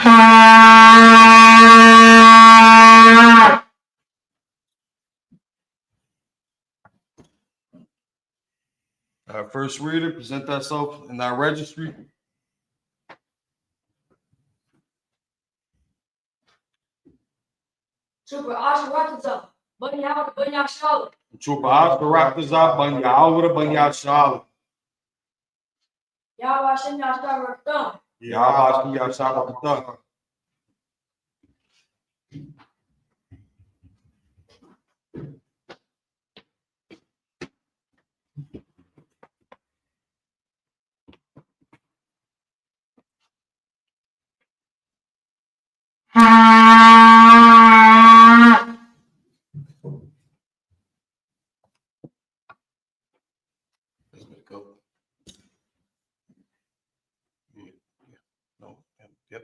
Our first reader, present thyself in thy registry. Trooper Asha Banya Shala. Trooper Asha Banya Awara Banya Shala. Yahweh Shem Yashar Rakam. Yahweh Yashar Rakam.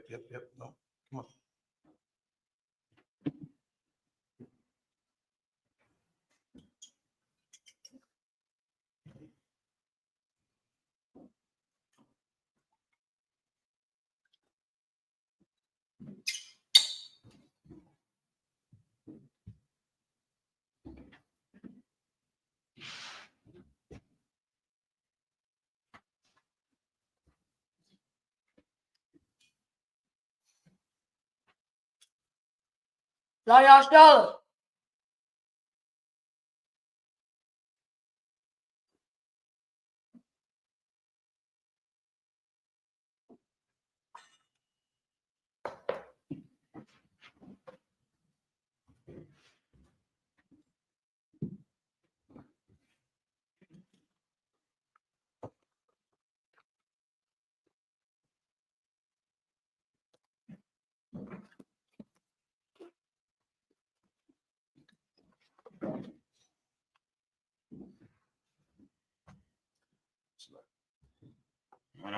Yep. No, come on. Zaya Shala.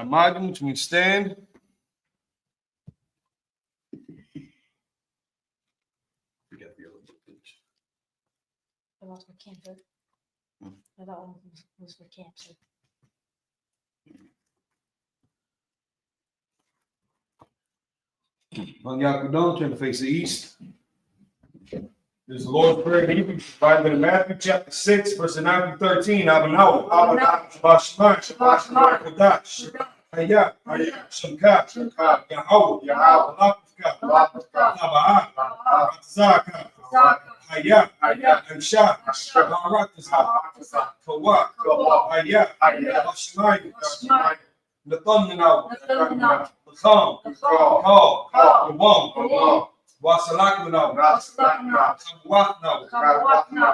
Imagine which means stand. Forget the other page. I lost my camper. I thought one was for cancer. Yakudon, turn to face the east. This is the Lord's Prayer in Hebrew, provided in Matthew chapter 6, verse 9 through 13. Abanaw, Shabbat Kodash, Hayah, Shamkat, Yahweh, Lakufka, Taba'at, Zaka, Hayah, Aisha, Baratazah, Kawak, Hayah, Hashemayim, Nathanaw, Lakam, Kal, Yawam, Wasalakno, Kabwatno,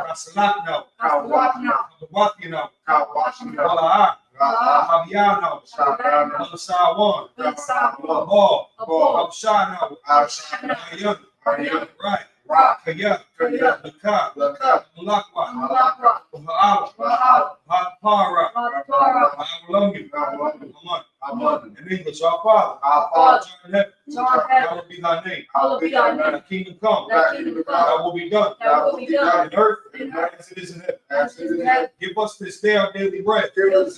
Rasalakno, Kabwathino, Wala'a, Habiano, Malasawan, Ball, Abshano, Ayun, right, Kaya, Laka, Malakwa, Ha'ala, Ha'para, Ha'ulungi, in English, our Father, in heaven, hallowed be thy name. Thy kingdom come, thy will be done, in earth as it is in heaven. Give us this day our daily bread. Forgive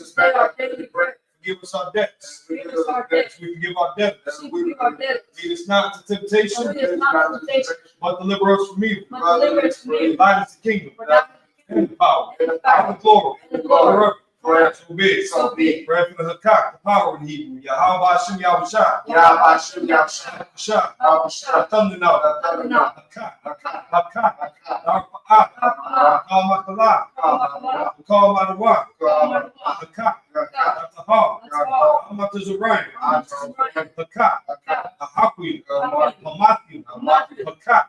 us our debts. We forgive our debtors. Lead us not into temptation, but deliver us from evil. Thine is the kingdom, and the power, and the glory, forever. So be it. Pray for the Hakak, the power in Hebrew. Yahweh Hashem Yahushua. Yahushua. Thunder Hakak. Kalmakala. Kalmadawa. Hakak. Tahar. Hamatazariah. Hakak. Ahakwi. Hamathu. Hakak.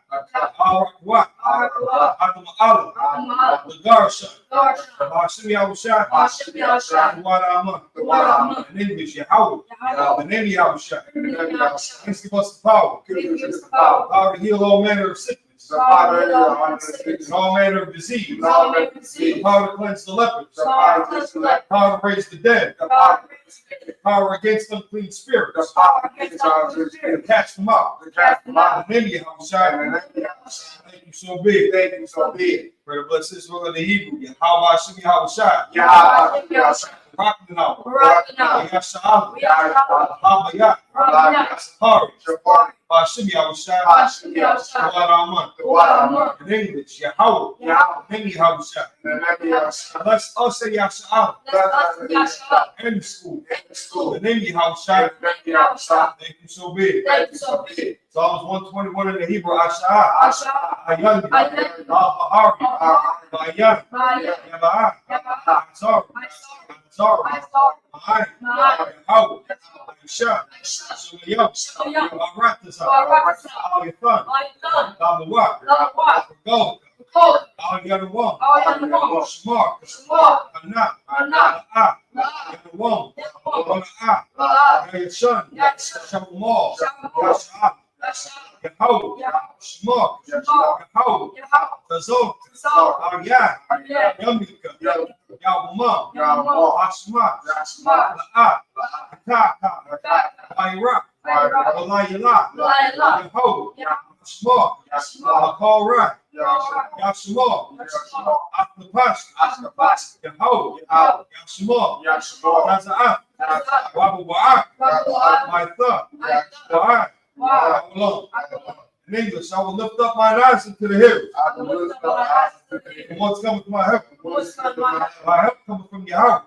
Arakwa. Atama'ala. Lagarsha. Hashem Yahushua. In English, Yahweh, the name Yahushua. Please give us the power. Power to heal all manner of sickness. And all manner of disease. Power to cleanse the lepers. Power to raise the dead. Power against unclean spirits. To catch them out. In the name Yahushua. Thank you so big. Pray to bless this one in the Hebrew. Yahweh Hashem Yahushua. Rocking out. Rocking out. Yasha'Allah. Yasha'Allah. Habayat. Rabbiyat. Safari. Bashimi Yahushua. Bashimi Yahushua. Waraman. Waraman. In English, Yahweh. Name Yahushua. Let's all say Yasha'Allah. Let's us Yasha'Allah. In the school. The name Yahushua. Yahushua. Thank you so big. Thank you so big. Psalms 121 in the Hebrew, Asha'ah. Asha'ah. Ayandi. Ayandi. Al-Bahari. Ayandi. Bayan. Ayandi. Yaba'ah. Yaba'ah. Azar. Azar. Azar. Ma'ay. Ma'ay. Yahweh. Aisha. Sumayam. Sumayam. Baratasa. Baratasa. Al-Yathan. Al-Yathan. Lamawak. Lamawak. Gol. Kol. Al-Yanawam. Al-Yanawam. Shmar. Shmar. Anna. Anna. La'ah. La'ah. Yanawam. Yanawam. La'ah. La'ah. Yashan. Yashan. Shamal. Shamal. Yasha'ah. Yasha'Allah. Yahweh. Yahweh. Shmar. Shmar. Yahweh. Yahweh. Tazor. Tazor. Al-Yah. Al-Yah. Yamika. Yahweh. Yahweh. Ashma. Ashma. La'ah. La'ah. Taka. Taka. Iraq. Iraq. Walayala. Walayala. Yahweh. Yahweh. Shmar. Shmar. Akalra. Yahweh. Yashma. Yasha'Allah. Atlapash. Ash'Allah. Yahweh. Yahweh. Yashma. Yasha'Allah. Taza'ah. Taza'ah. Wabu Wa'ah. Wa'ah. My thought. Wa'ah. Wa'ah. Wa'ah. Alone. Wa'ah. In English, I will lift up my eyes into the hills. I will lift up my eyes to the hills. From what's coming from my help? What's coming from my help? My help coming from Yahweh,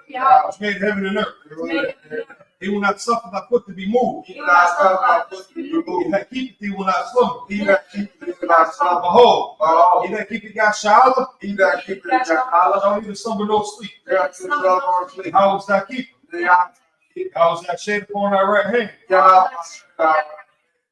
Yahweh. which made heaven and earth. Made He will not suffer thy foot to be moved. He will not suffer thy foot to be He moved. that keepeth thee will not slumber. He that keepeth thee will not slumber. Behold, Behold, he that keepeth Yasha'Allah, he that keepeth Yasha'Allah shall neither slumber nor sleep. shall not slumber nor sleep. How is thy keeper? How is that shade upon thy right hand?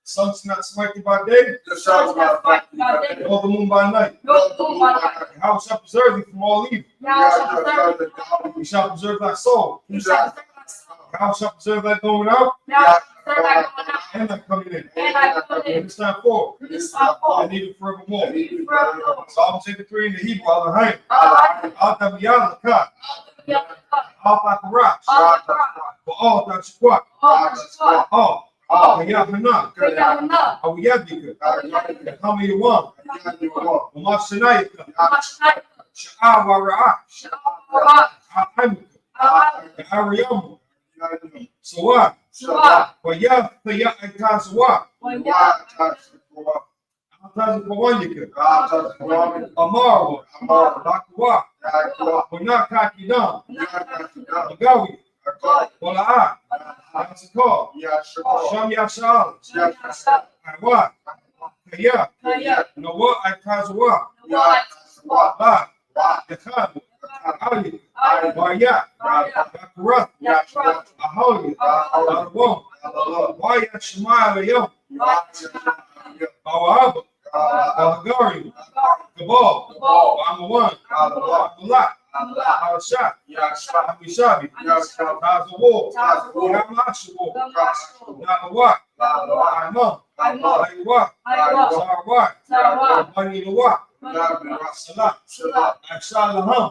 Sun's not smited by day, The sun is not fighting by day, nor the moon by night. nor the moon by night. How shall preserve thee from all evil? Thou shalt preserve the dawn. He shall preserve thy soul. He shall preserve thy soul. How shall preserve thy going out Thou shalt preserve thy going out and thy coming in. and thy coming in. This time forward, From this time forth, and even forevermore. and even forevermore. Psalm 53 in the Hebrew, Al-Haim, Allah, Al-Tabiyah, Yahweh, Al-Fakarach, Allah, for all that you quat, Allah, all, Yahana, Yahweh, Awiyadika, Allah, Hamiyawan, Umashanayika, Mashnai, Sha'awara'ah, Allah, Ahamika, Allah, Ariyamu, Sawa, Sawa, Wayah, Aytazawa, Wayah, Altazakawanyika, Amarwa, Bakwa, Wanakakidam, Magawi, Wala'ah, Yansakar, Sham Yasha'Allah, Aywa, Kaya, Nawa Aytazawa, La, Yakhab, Ali, Waya, Yakurath, Aholia, Alawam, Waya Shemaya, Awahaba, Alagari, Kabal, Amawan, Amalak, Al-Shah, Amishabi, Tazawar, Yamashawa, Nalawak, Imam, Aywa, Sarawak, Manilawak, Salah, Ashalaham,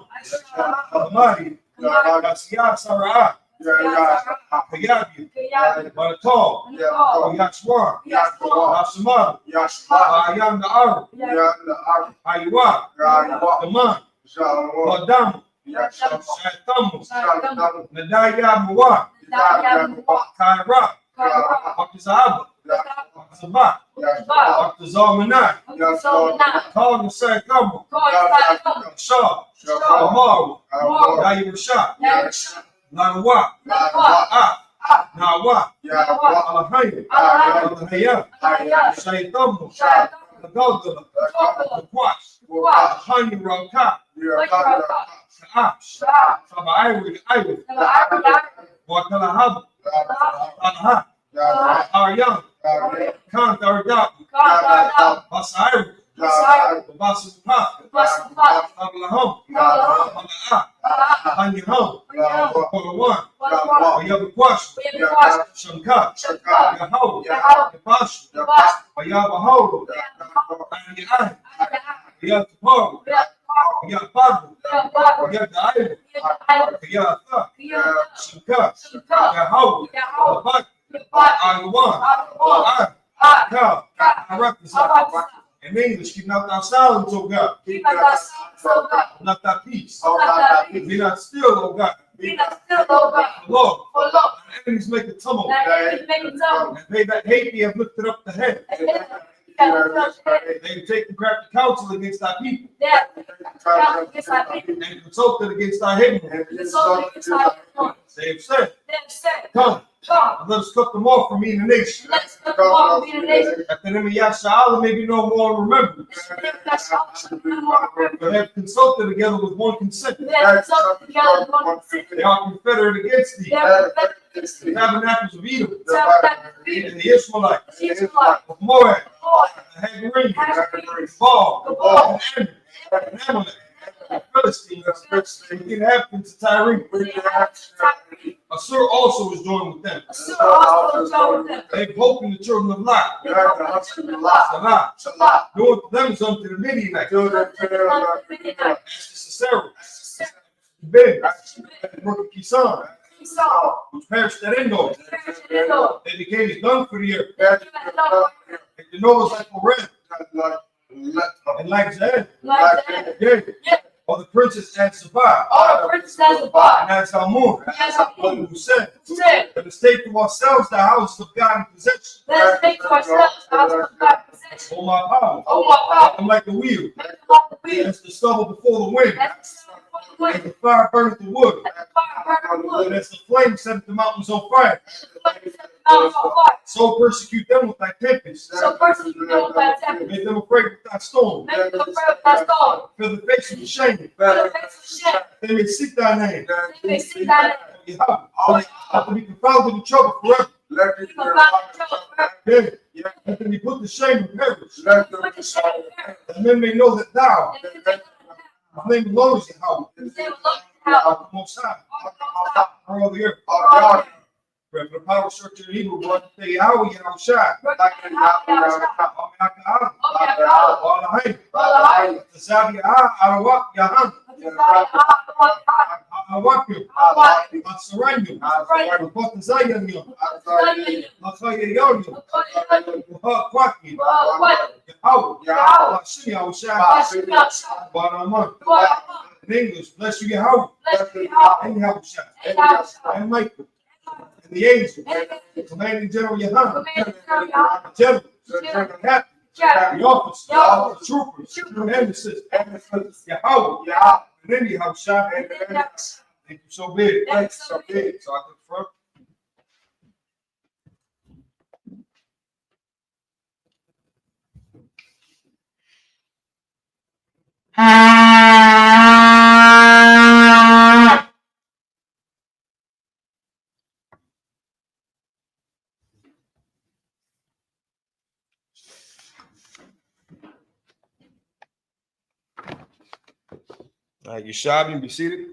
Amari, Asiyah Sara'ah, Kayabi, Barakal, Yashwar, Ashimar, Ayam Na'ar, Aywa, Daman, Badam, Shaitamu, Nadaya Muwa, Kaira, Akizahaba, Akizabak, Akizalmanai, Kal Nasai Kamu, Shah, Amaru, Yayirashah, Nawa, Nawa, Alahayim, Alahayam, Shaitamu, Nagadala, Nakwash, Hani Ranka, Sha'ash, Saba'ayri, Ayri, Wakalahab, Alaha, Aryam, Kant Ardabi, Basayri, Basu Paka, Ablaham, Mala'ah, Hanyaham, Polawan, Wayabakwash, Shanka, Yahawah, Yabash, Wayabahoro, Anyah, Yataparu, Yaparu, Yadairu, Yatha, Shanka, Yahawah, Yabak, Ayawan, Ka, Arakazah. In English, keep not thy silence, O God. Not thy peace. Be not still, O God. Be thou still, O God. Lord, For Lord, my enemies make a tumult. thy making tumble. And they that hate thee have lifted up the head. They have taken crafty counsel against thy people. And consulted against thy hidden ones. They have said, come, and let us cut them off from me in the nation. That the name of Yahshua may be no more in remembrance. They have consulted together with one consent. They are confederate against thee. The tabernacles of Edom, and the Ishmaelites, of Moab, the Hagarenes, Baal, and Amalek, the Philistines, the inhabitants of Tyre. Assur also is joined with them. They have hope in the children of Lot. Salah. Doing to them is unto the Midianites. As to Sisera, Ben, Brook Kisan, which perished at Endor. They became as dung for the earth. And the Noah's like a red, and like Zed, yeah. Or the princess at Sabbath, and as Amun, who said, let us take to ourselves the house of God in possession. Oh my power, I'm like the wheel, as the stubble before the wind, as the fire burneth the wood, and as the flame set the mountains on fire. So persecute them with thy tempest. Make them afraid with thy storm. Fill the face with shame. They may seek thy name. Yahweh, let them be confounded in trouble forever. Yeah. Let them be put to shame and perish. And men may know that thou, thy name alone is Yahweh, the Most High, for all the earth. For the power structure in Hebrew, but the Yahweh Yahushai, the Sabi Arawak Yahan, Awakim, Atsaranyu, Apotazayanyum, Lakayayonyum, Kwakim, Yahweh, Lashim Yahushai, Baraman. In English, bless you Yahweh, and Yahushai, and Michael. And the angels, commanding General Yahan, the generals, the captains, the officers, the troopers, and the sisters, Yahweh, and then Yahushua, thank you so big, so I can front. All right, Yeshab, be seated.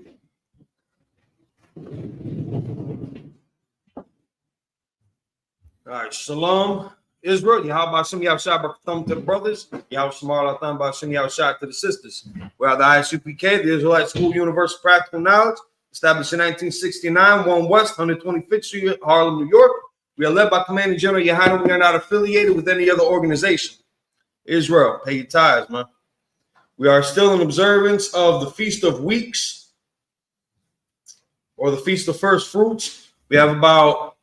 All right, Shalom, Israel. Yahweh Shem Yahshua B'Katham to the brothers. Yahweh Shemar Latham B'Shem Yahshua to the sisters. We are the Isupk, the Israelite School Universal Practical Knowledge, established in 1969, 1 West, 125th Street, Harlem, New York. We are led by Commanding General Yohanan. We are not affiliated with any other organization. Israel, pay your tithes, man. We are still in observance of the Feast of Weeks, or the Feast of First Fruits. We have about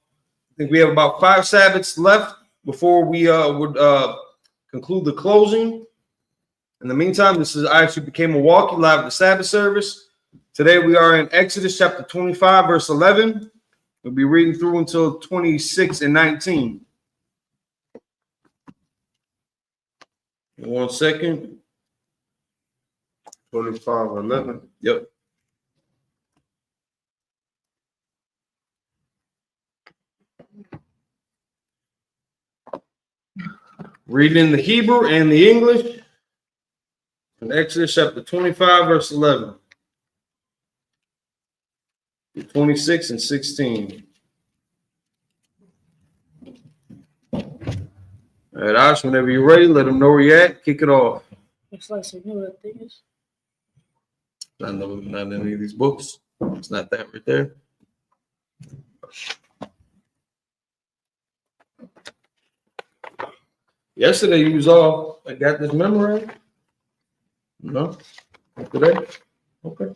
5 Sabbaths left before we would conclude the closing. In the meantime, this is I actually became Milwaukee live the Sabbath service. Today we are in Exodus chapter 25, verse 11. We'll be reading through until 26 and 19. 1 second. 25, 11. Yep. Reading in the Hebrew and the English. In Exodus chapter 25, verse 11. 26 and 16. All right, Ash, whenever you're ready, let them know where you're at. Kick it off. Looks like you know what that thing is. Not in any of these books. It's not that right there. Yesterday you was all, I got this memorized. No? Today? Okay.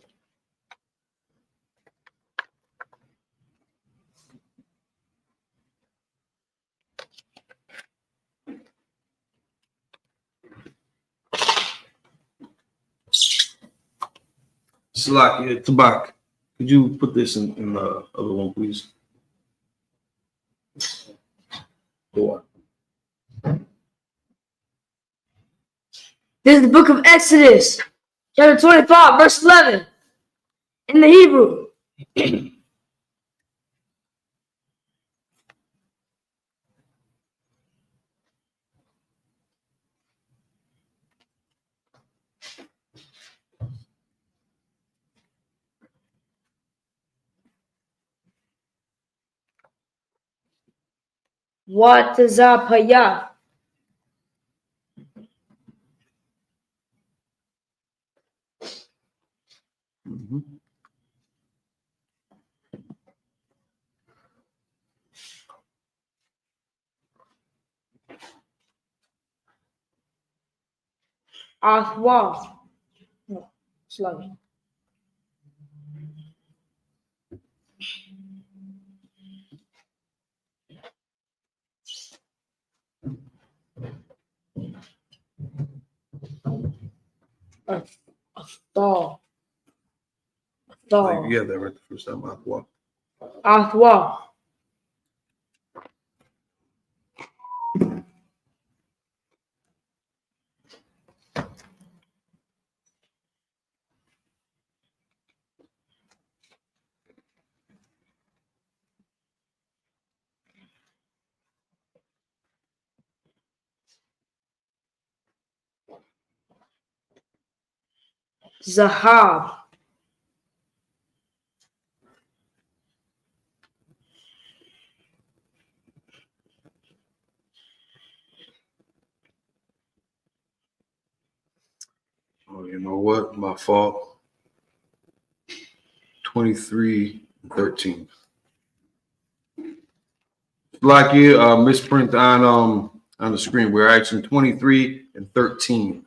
Salaki, Tabak, could you put this in the other one, please? Go on. This is the book of Exodus, chapter 25, verse 11, in the Hebrew. Watazapaya. Mhm. Athwa. No, slow. Athwa. Like, yeah, that right the first time. Aqua. Athwa. Zahab. Oh, you know what? My fault. 23-13. Like you misprint on the screen. We're actually 23-13.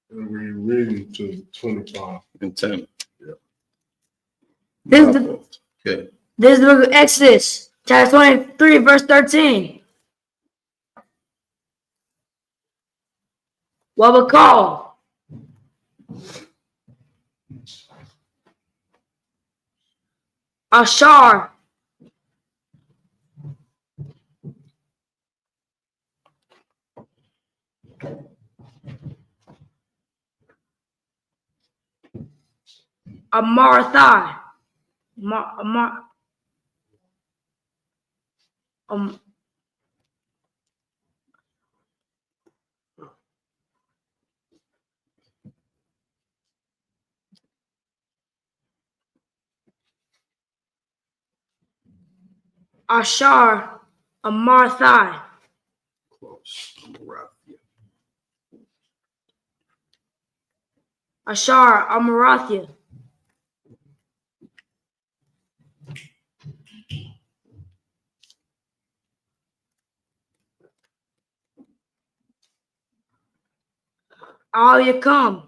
And we're reading to 25. And 10. Yeah. This is My the, fault. Okay. this is the book of Exodus, chapter 23, verse 13. Wabakal. Ashar. Amarathai. Ashar. Amarathai. Close. I'm around. Yeah. Ashar. Amarathia. Al Yakam.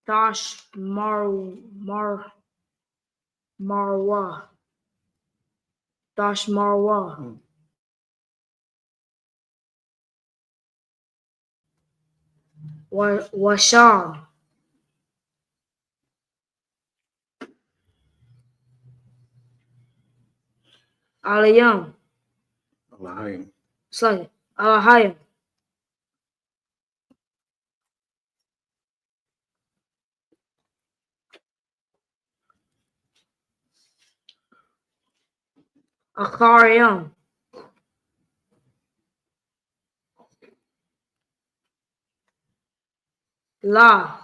Dash Marwa. Dash Marwa. Washam. Aliyam. Alahayim. Slay. Alahayam. Akariam. La.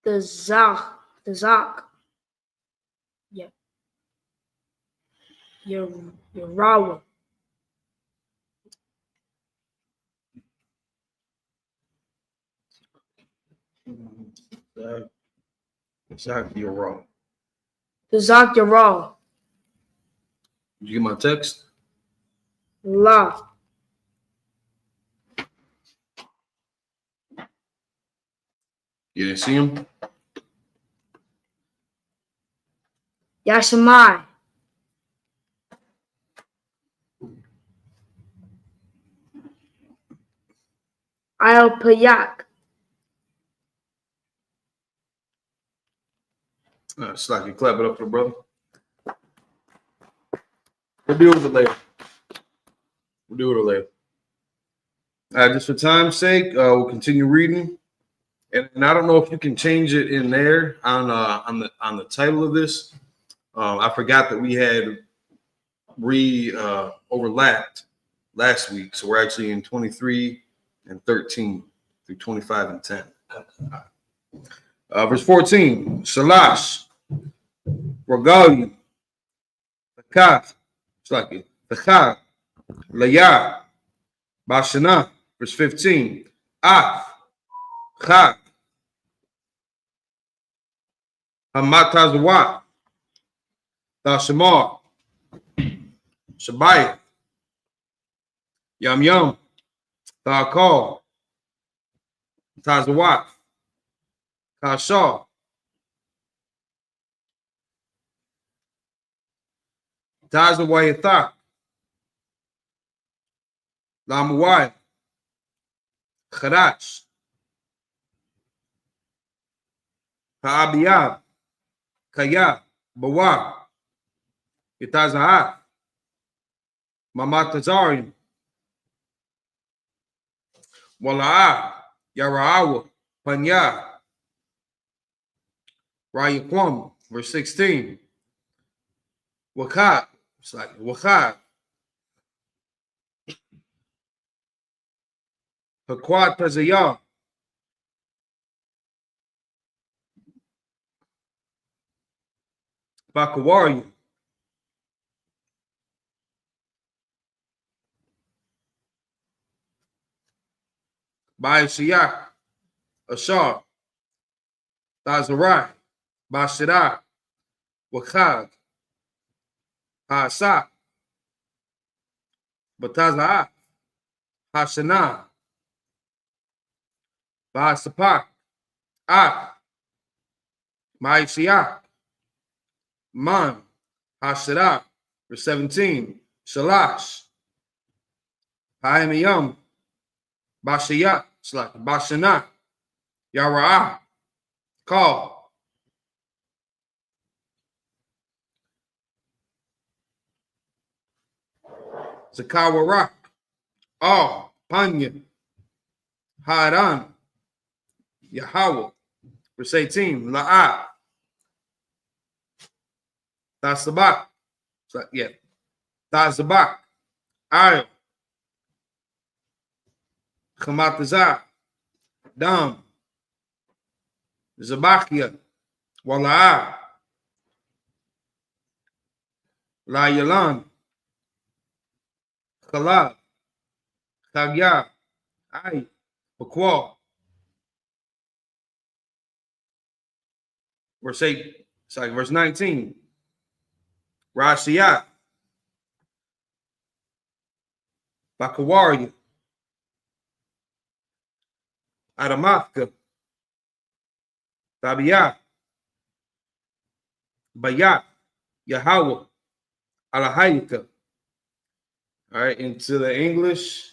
The Zach. Yeah. Your Rawa. Exactly, you're wrong. The Zach Yara. Did you get my text? La. You didn't see him? Yashamai. Al Payak. Slack, you clap it up for the brother. We'll deal with it later. Just for time's sake, we'll continue reading. And I don't know if you can change it in there on the title of this. I forgot that we had overlapped last week, so we're actually in 23 and 13 through 25 and 10. Verse 14, Shalash, Regalia, Takat, Takat, Laya, Bashana. Verse 15, Af, Chak, Hamatazawat, Tashamar, Shabbat, Yam, Ta'akal, Tazawat, Kasha, Tazawayatha, Lamuwai, Kharach, Ha'abiyab, Kaya, Bawa, Yatazahat, Mamatazarium, Wala'a, Yara'awa, Panya, Rayaquam, verse 16. Wakat, it's like Wakat, Hakwat Tazayah, Bakawari, Baishiyak, Ashar, Tazarai, Bashira, Wakad, Hasa, Bataza, Hashana, Basapak, Ak, Maishiyak, Man, Hashira, verse 17, Shalash, Haimiyam, Bashiyak, Bashana, Yara'ah, Call, Zakawarak, All, Panya, Haran, Yahweh, verse 18, La'ah, Tasabak, Tasabak, Ayah, Kamatazah, Dam, Zabakia, Wala'ah, La Yalan, Khalab, Kagya, Ay, Bakwa. Verse 19. Rashiah, Bakawaria, Adamaka, Tabiyah, Bayat, Yahweh, Alahayika. All right, into the English,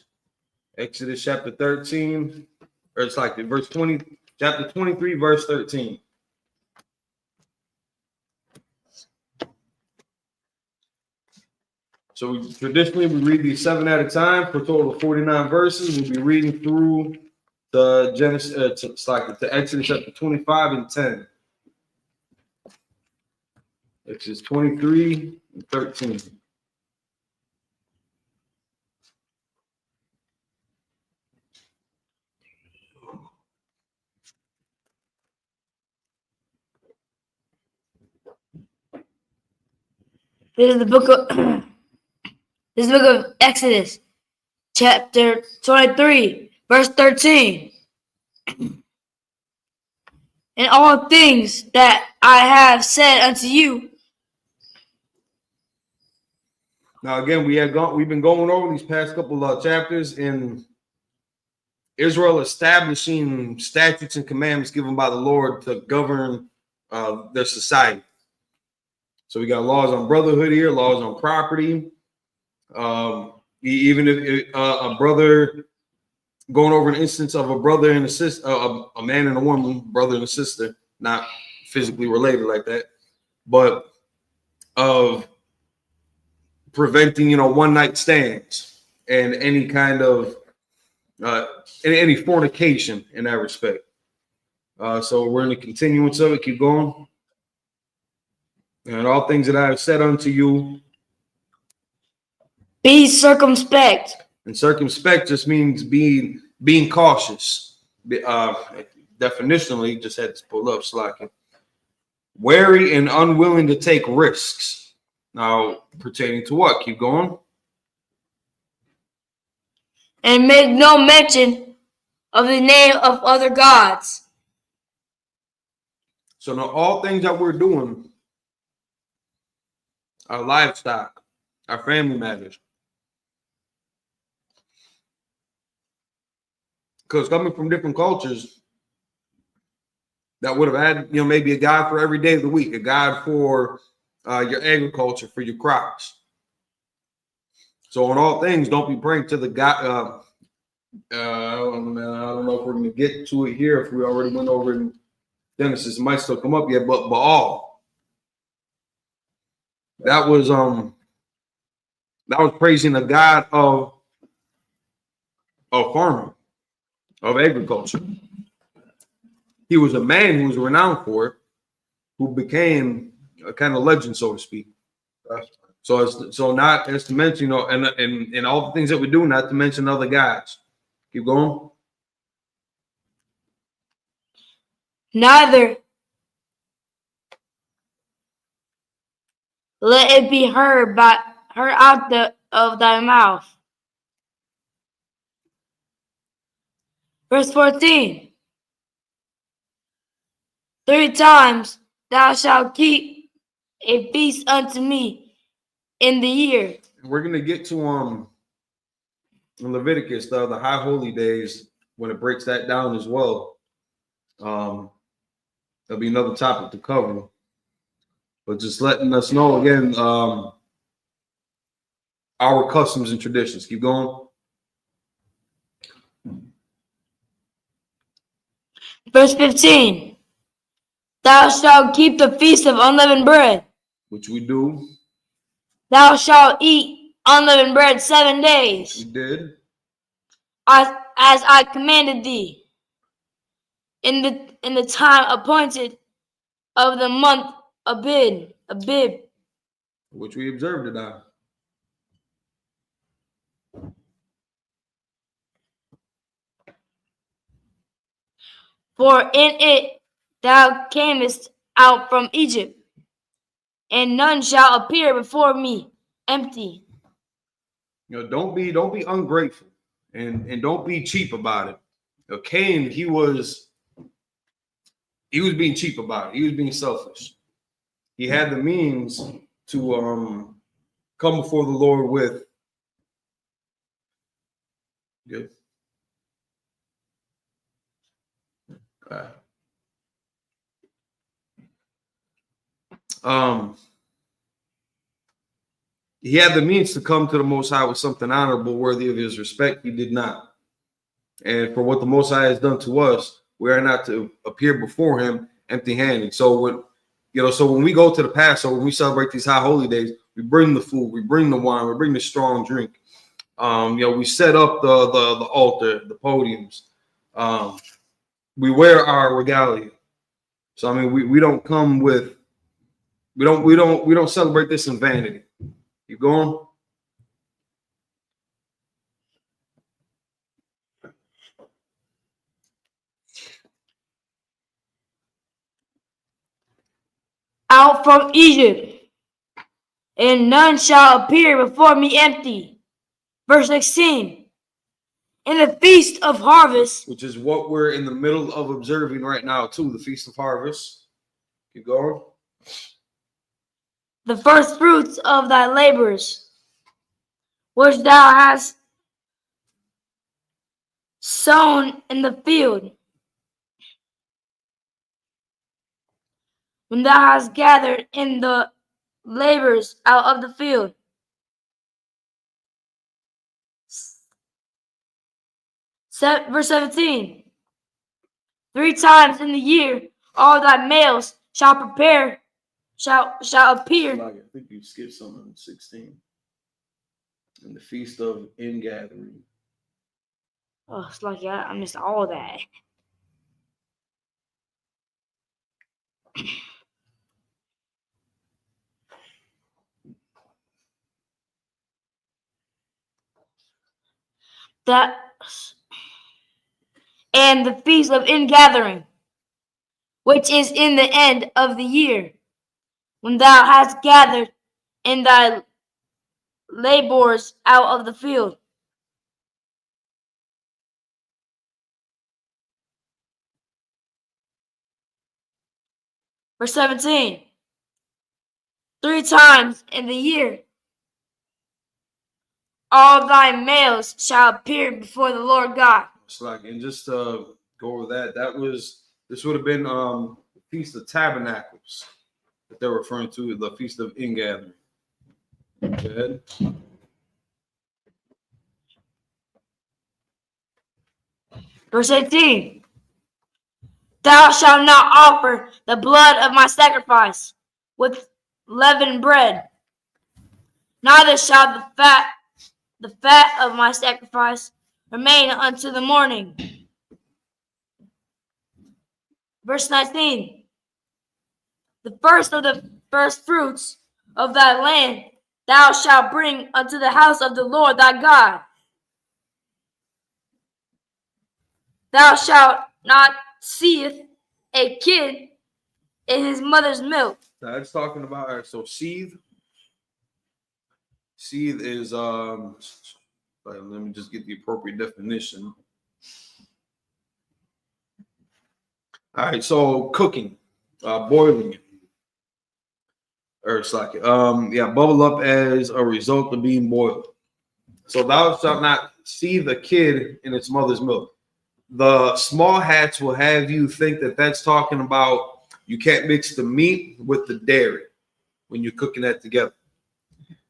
Exodus chapter 13, or it's like verse 20, chapter 23, verse 13. So traditionally we read these 7 at a time for a total of 49 verses. We'll be reading through the Genesis, it's like the Exodus chapter 25 and 10. Exodus 23 and 13. This is the book of this is the book of Exodus, chapter 23, verse 13. And all things that I have said unto you. Now again, we've been going over these past couple of chapters in Israel establishing statutes and commandments given by the Lord to govern their society. So we got laws on brotherhood here, laws on property. Even if a brother, going over an instance of a brother and a sister, a man and a woman, brother and a sister, not physically related like that, but of preventing, one night stands and any kind of any fornication in that respect. So we're in the continuance of it. Keep going. And all things that I have said unto you. Be circumspect. And circumspect just means being cautious. Definitionally, just had to pull up slacking. Wary and unwilling to take risks. Now, pertaining to what? Keep going. And make no mention of the name of other gods. So now all things that we're doing, our livestock, our family matters. Because coming from different cultures, that would have had, maybe a god for every day of the week, a god for your agriculture, for your crops. So in all things, don't be praying to the God. I don't know if we're going to get to it here. If we already went over in Genesis, it might still come up yet. But Baal, that was praising the god of farming, of agriculture. He was a man who was renowned for it, who became a kind of legend, so to speak. So not as to mention, and all the things that we do, not to mention other gods. Keep going. Neither let it be heard out of thy mouth. Verse 14. 3 times thou shalt keep a feast unto me in the year. We're gonna get to in Leviticus, the high holy days, when it breaks that down as well. There'll be another topic to cover, but just letting us know again, our customs and traditions. Keep going. Verse 15. Thou shalt keep the feast of unleavened bread, Which we do. Thou shalt eat unleavened bread 7 days. We did. As I commanded thee, in the time appointed of the month Abib, Which we observed it on. For in it thou camest out from Egypt, and none shall appear before me empty. Don't be ungrateful, and don't be cheap about it. Cain, he was being cheap about it. He was being selfish. He had the means to come before the Lord with. Good. He had the means to come to the Most High with something honorable, worthy of his respect. He did not. And for what the Most High has done to us, we are not to appear before him empty-handed. So when we go to the Passover, when we celebrate these high holy days, we bring the food, we bring the wine, we bring the strong drink. We set up the altar, the podiums. We wear our regalia. So I mean, we don't come with, we don't celebrate this in vanity. You going? Out from Egypt, and none shall appear before me empty. Verse 16. In the feast of harvest, Which is what we're in the middle of observing right now, too, the Feast of Harvest. Keep going. the first fruits of thy labors, which thou hast sown in the field, when thou hast gathered in the labors out of the field. Verse 17. 3 times in the year all thy males shall appear. I think you skipped something in 16. In the Feast of Ingathering. Oh, it's like I missed all that. And the feast of ingathering, which is in the end of the year, when thou hast gathered in thy labors out of the field. Verse 17. 3 times in the year all thy males shall appear before the Lord God. It's like, and just go over that. This would have been the Feast of Tabernacles that they're referring to, the Feast of Ingathering. Go ahead. Verse 18. Thou shalt not offer the blood of my sacrifice with leavened bread, neither shall the fat of my sacrifice remain unto the morning. Verse 19. The first of the first fruits of thy land thou shalt bring unto the house of the Lord thy God. Thou shalt not seethe a kid in his mother's milk. That's talking about, all right, so seethe. Seethe is let me just get the appropriate definition. All right, so cooking, boiling it, or it's like bubble up as a result of being boiled. So thou shalt not seethe a kid in its mother's milk. The small hats will have you think that that's talking about you can't mix the meat with the dairy when you're cooking that together.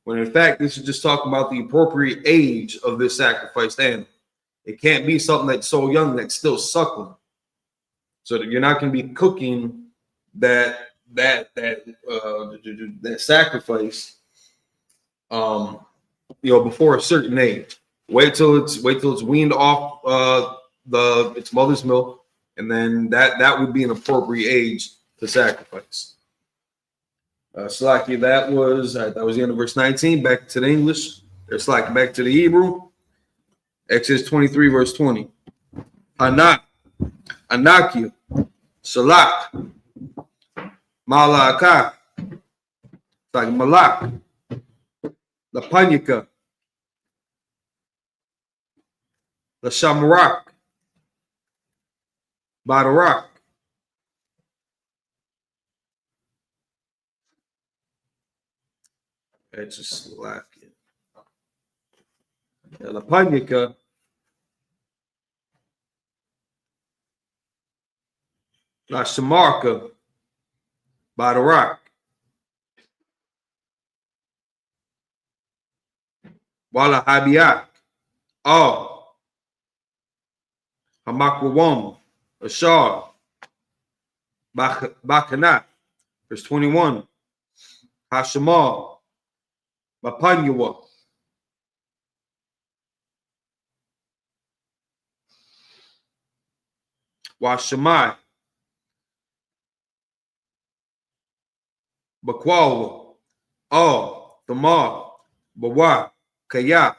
When in fact, this is just talking about the appropriate age of this sacrificed animal. It can't be something that's so young that's still suckling. So that you're not going to be cooking that sacrifice, before a certain age. Wait till it's weaned off its mother's milk, and then that would be an appropriate age to sacrifice. Slaki, that was the end of verse 19. Back to the English. There's Slaki, back to the Hebrew. Exodus 23, verse 20. Anak, Anakia, Salak, Malaka, like Malak, Lapanyaka, the Shamrock, Badarak, It's just lacking. La Panica. La Shamarka by the rock. Wala Habiak. Oh. Hamakwawam. Ashar. Bakanat. Verse 21. Hashamal. Bapanyawa. Washamai. Bakwawa. Oh. Thamar. Bawa. Kaya.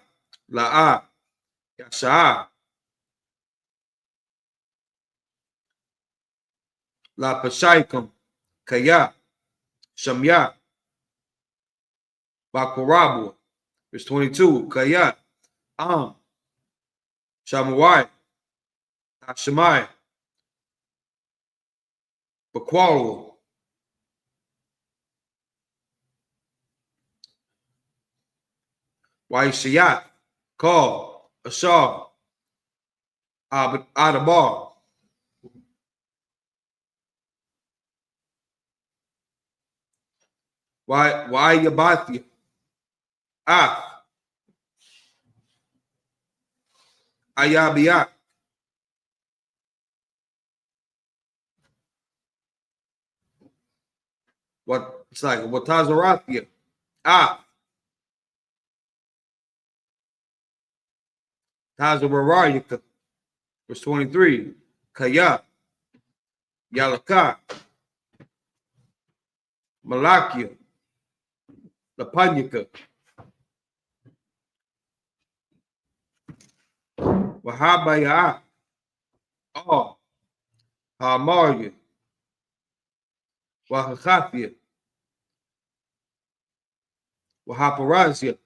La'a. Yasha'a. La Pashaikam. Kaya. Shamya. Bakurabu. Verse 22. Kaya. Shamawai. Hashamai. Bakwalu. Waishayat. Call. Ashar. Adabar. Why Yabathi? Ayabiak. What it's like what Tazarathia. Tazarayaka. Verse 23. Kaya. Yalaka. Malakia. Lapanyaka. Wahabaya. Oh. Hamarya. Wahakathia. Wahaparazia.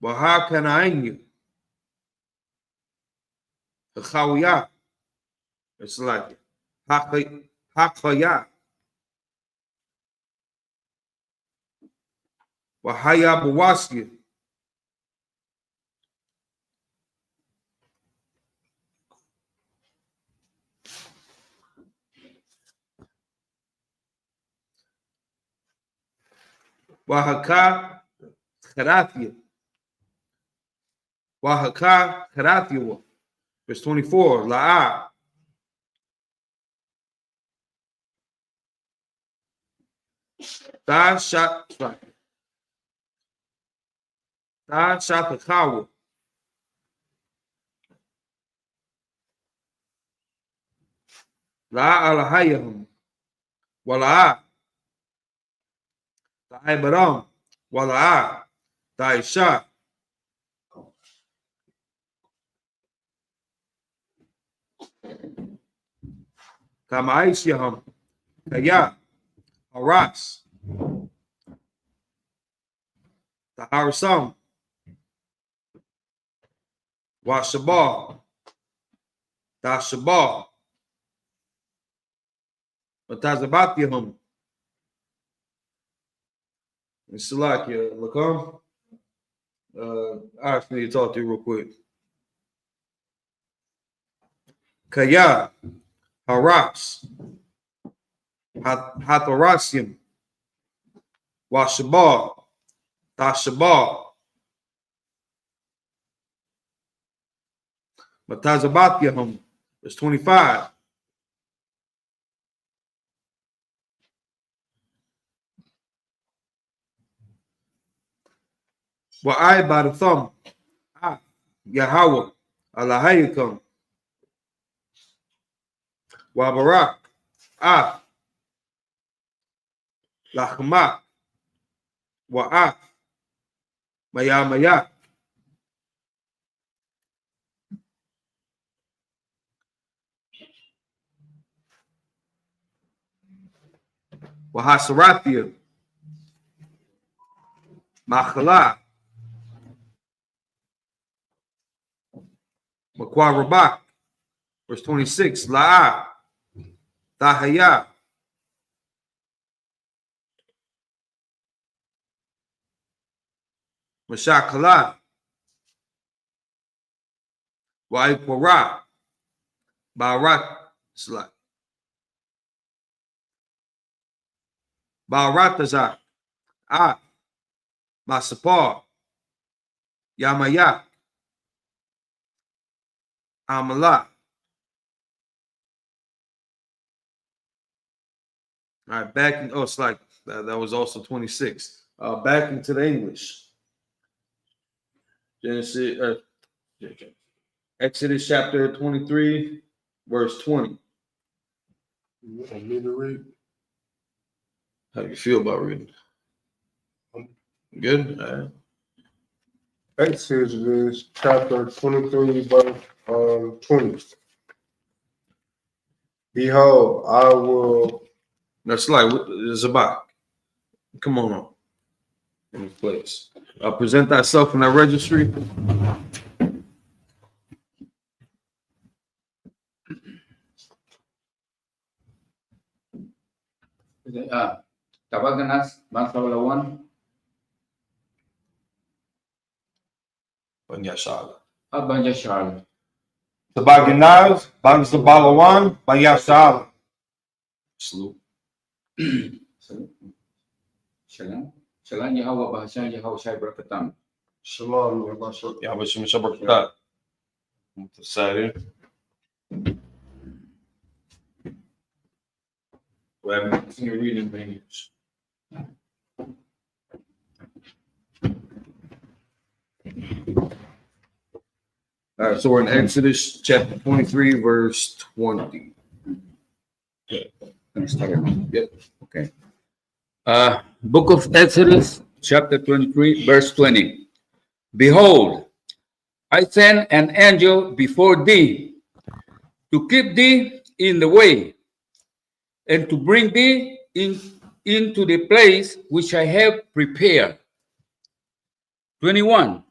Wahakanainu. Hakawiyah. It's like Hakaya. Wahaya Bawaskia. Wahaka Karathia. Wahaka Karathia. Verse 24. La'a. Ta Shatakawa. La Alahayahum. Wala'a. Ta'aibaram. Wala'a. Ta'isha. Kamaisyahum. Kaya. Haras. Taharasam. Washabah. Tashabah. Matazabatiyahum. And Salakia, Lakam. I actually need to talk to you real quick. Kaya. Haras. Hatharasim. Washabah. Tashabah. Matazabatiyahum. Verse 25. Wa'ai by the thumb. Yahweh. Alahayakam. Wabarak. Lahma. Wa'af. Maya. Wahasarathia. Machala. Makwarabak. Verse 26. La'a. Tahaya. Mashakala, Waipora, Barat, Baratazar, Masapar, Yamaya, Amala. All right, back in, it's like that was also 26. Back into the English. Genesis, Exodus chapter 23, verse 20. You want me to read? How do you feel about reading? Good? All right. Exodus chapter 23, verse 20. Behold, I will. That's like Zabak. Come on up. In this place. Present thyself in that registry. Tawagan nas bangsa Balawan. Banyashala. Banja Charles. Tabaginaz, Bangsa Balawan, Banyashala. Salute. Shalom. Shalom Yahweh bahasa Yahweh saya berketam. Shalom, Yabashak. Yahweh Shabbat. Decided. Well, continue reading the English. All right, so we're in Exodus chapter 23, verse 20. Yep. Okay. Book of Exodus, chapter 23, verse 20. Behold, I send an angel before thee to keep thee in the way and to bring thee into the place which I have prepared. 21.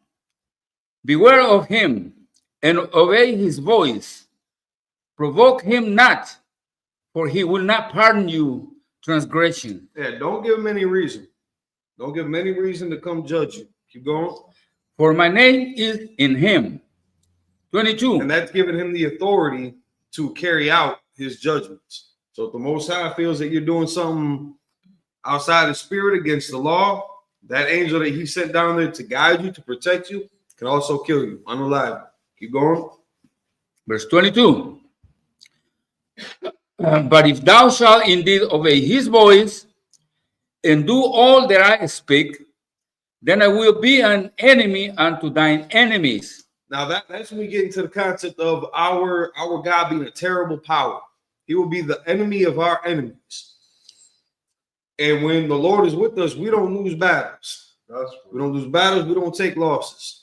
Beware of him and obey his voice. Provoke him not, for he will not pardon you transgression. Yeah, don't give him any reason. Don't give him any reason to come judge you. Keep going. For my name is in him. 22. And that's giving him the authority to carry out his judgments. So if the Most High feels that you're doing something outside the spirit against the law, that angel that he sent down there to guide you, to protect you, can also kill you, unalive. Keep going. Verse 22. But if thou shalt indeed obey his voice and do all that I speak, then I will be an enemy unto thine enemies. Now that's when we get into the concept of our God being a terrible power. He will be the enemy of our enemies. And when the Lord is with us, we don't lose battles. We don't lose battles. We don't take losses.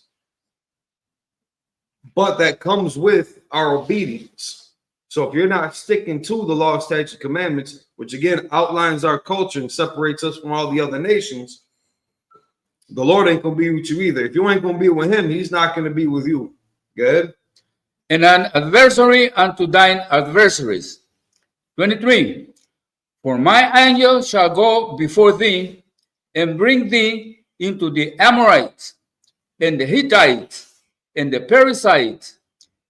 But that comes with our obedience. So if you're not sticking to the law, statutes, commandments, which again outlines our culture and separates us from all the other nations, the Lord ain't going to be with you either. If you ain't going to be with him, he's not going to be with you. Good? And an adversary unto thine adversaries. 23. For my angel shall go before thee and bring thee into the Amorites and the Hittites and the Perizzites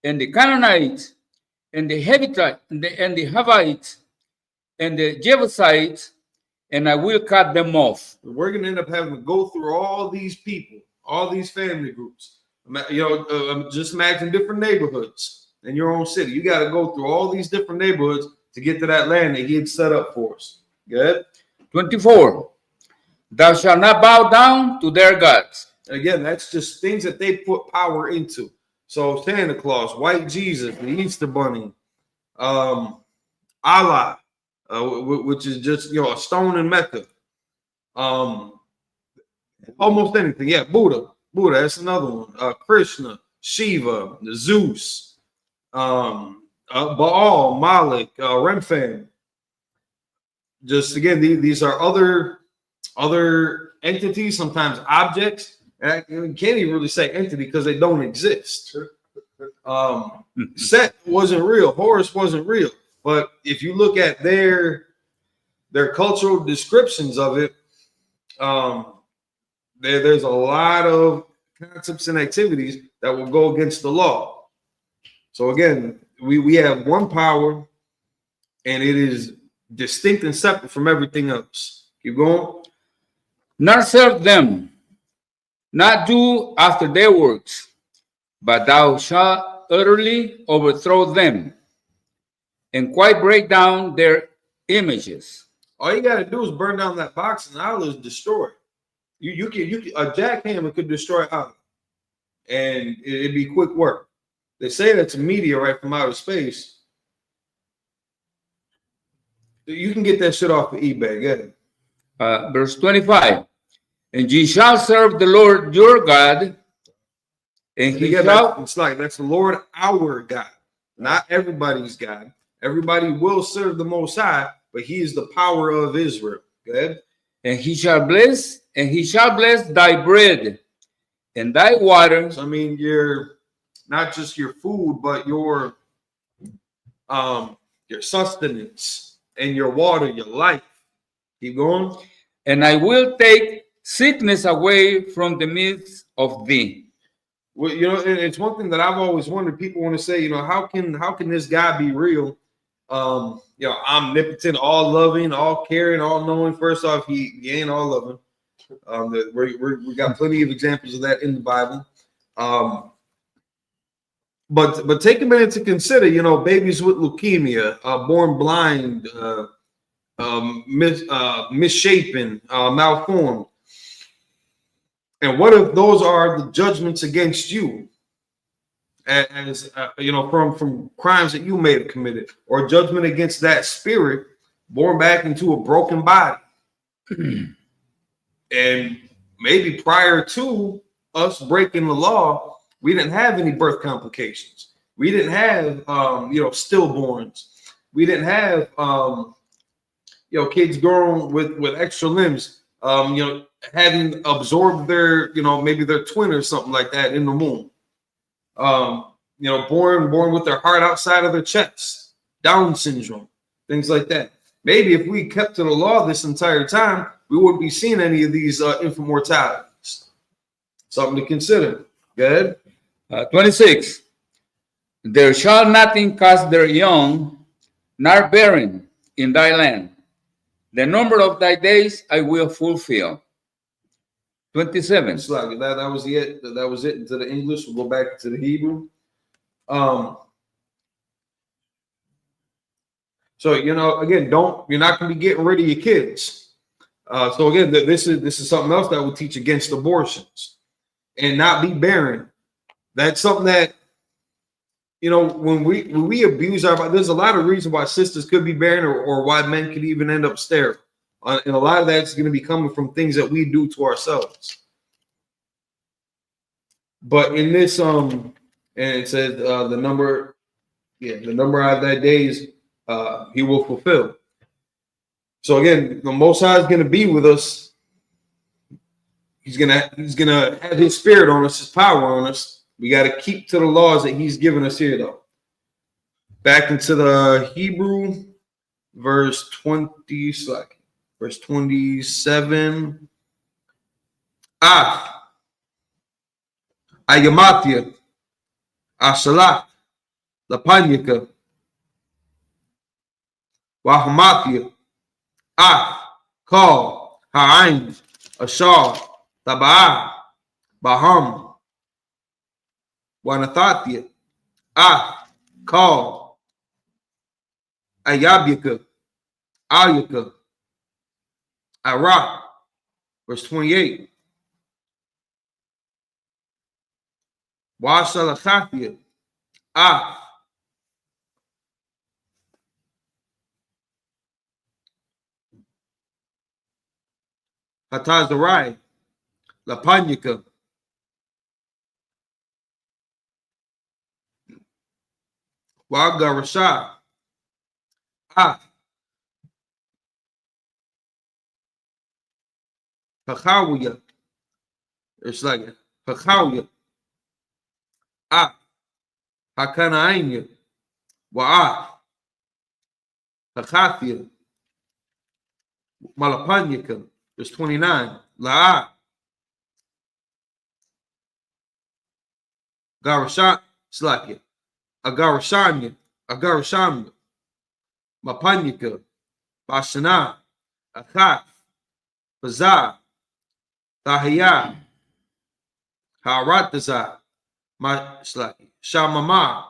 and the Canaanites and the Hivites and the Hivites and the Jebusites, and I will cut them off. We're going to end up having to go through all these people, all these family groups. Just imagine different neighborhoods in your own city. You got to go through all these different neighborhoods to get to that land that he had set up for us. Good? 24. Thou shalt not bow down to their gods. And again, that's just things that they put power into. So Santa Claus, White Jesus, the Easter Bunny, Allah, which is just a stone in Mecca. Almost anything. Yeah, Buddha, that's another one. Krishna, Shiva, Zeus, Baal, Malik, Remphan. Just again, these are other entities, sometimes objects. And I can't even really say entity because they don't exist. Set wasn't real, Horus wasn't real. But if you look at their cultural descriptions of it, there's a lot of concepts and activities that will go against the law. So again, we have one power, and it is distinct and separate from everything else. Keep going. Not serve them, not do after their works, but thou shalt utterly overthrow them and quite break down their images. All you gotta do is burn down that box, and Allah is destroyed. You can a jackhammer could destroy Allah, and it'd be quick work. They say that's a meteorite from outer space. You can get that shit off of eBay. Go ahead. Verse 25. And ye shall serve the Lord your God, and he shall. It's like that's the Lord our God, not everybody's God. Everybody will serve the Most High, but He is the power of Israel. Go ahead. And he shall bless thy bread and thy water. So, I mean, you're not just your food, but your sustenance and your water, your life. Keep going. And I will take sickness away from the midst of thee. Well, you know, it's one thing that I've always wondered. People want to say, you know, how can this guy be real? You know, omnipotent, all loving, all caring, all knowing. First off, he ain't all loving. We got plenty of examples of that in the Bible. But take a minute to consider, you know, babies with leukemia, born blind, misshapen, malformed. And what if those are the judgments against you, as you know, from crimes that you may have committed, or judgment against that spirit born back into a broken body? And maybe prior to us breaking the law, we didn't have any birth complications. We didn't have, you know, stillborns. We didn't have, you know, kids growing with extra limbs, you know, having absorbed their, you know, maybe their twin or something like that in the womb. You know, born with their heart outside of their chest, Down syndrome, things like that. Maybe if we kept to the law this entire time, we wouldn't be seeing any of these infant mortalities. Something to consider. Go ahead. 26. There shall nothing cast their young, nor barren in thy land. The number of thy days I will fulfill. 27. It's like that was it. That was it into the English. We'll go back to the Hebrew. So, you know, again, you're not going to be getting rid of your kids. So again, this is something else that will teach against abortions and not be barren. That's something that, you know, when we abuse there's a lot of reasons why sisters could be barren or why men could even end up sterile. And a lot of that's going to be coming from things that we do to ourselves. But in this, and it says the number of thy days he will fulfill. So again, the Most High is going to be with us. He's gonna have His Spirit on us, His power on us. We got to keep to the laws that He's given us here, though. Back into the Hebrew, verse 20, verse 27. Ayamathia, Ashalat, Lapanyaka, Wahamathia, Kal, Ha'ain, Ashar, Taba'ah, Baham, Wanathathia, Kal, Ayabyaka, Ayaka, Iraq, verse 28. Wasalachathia, Hatazarai, Lapanyaka, Wagarasha, Hachawiya. It's like Hachawiya. Hakanainya. Hachathia. Malapanyaka. Verse 29. Slakia, Agarashanya, Mapanyaka, Bashana, Achaf, Bazar, Tahiyah, Harataza, Slakia, Shamama,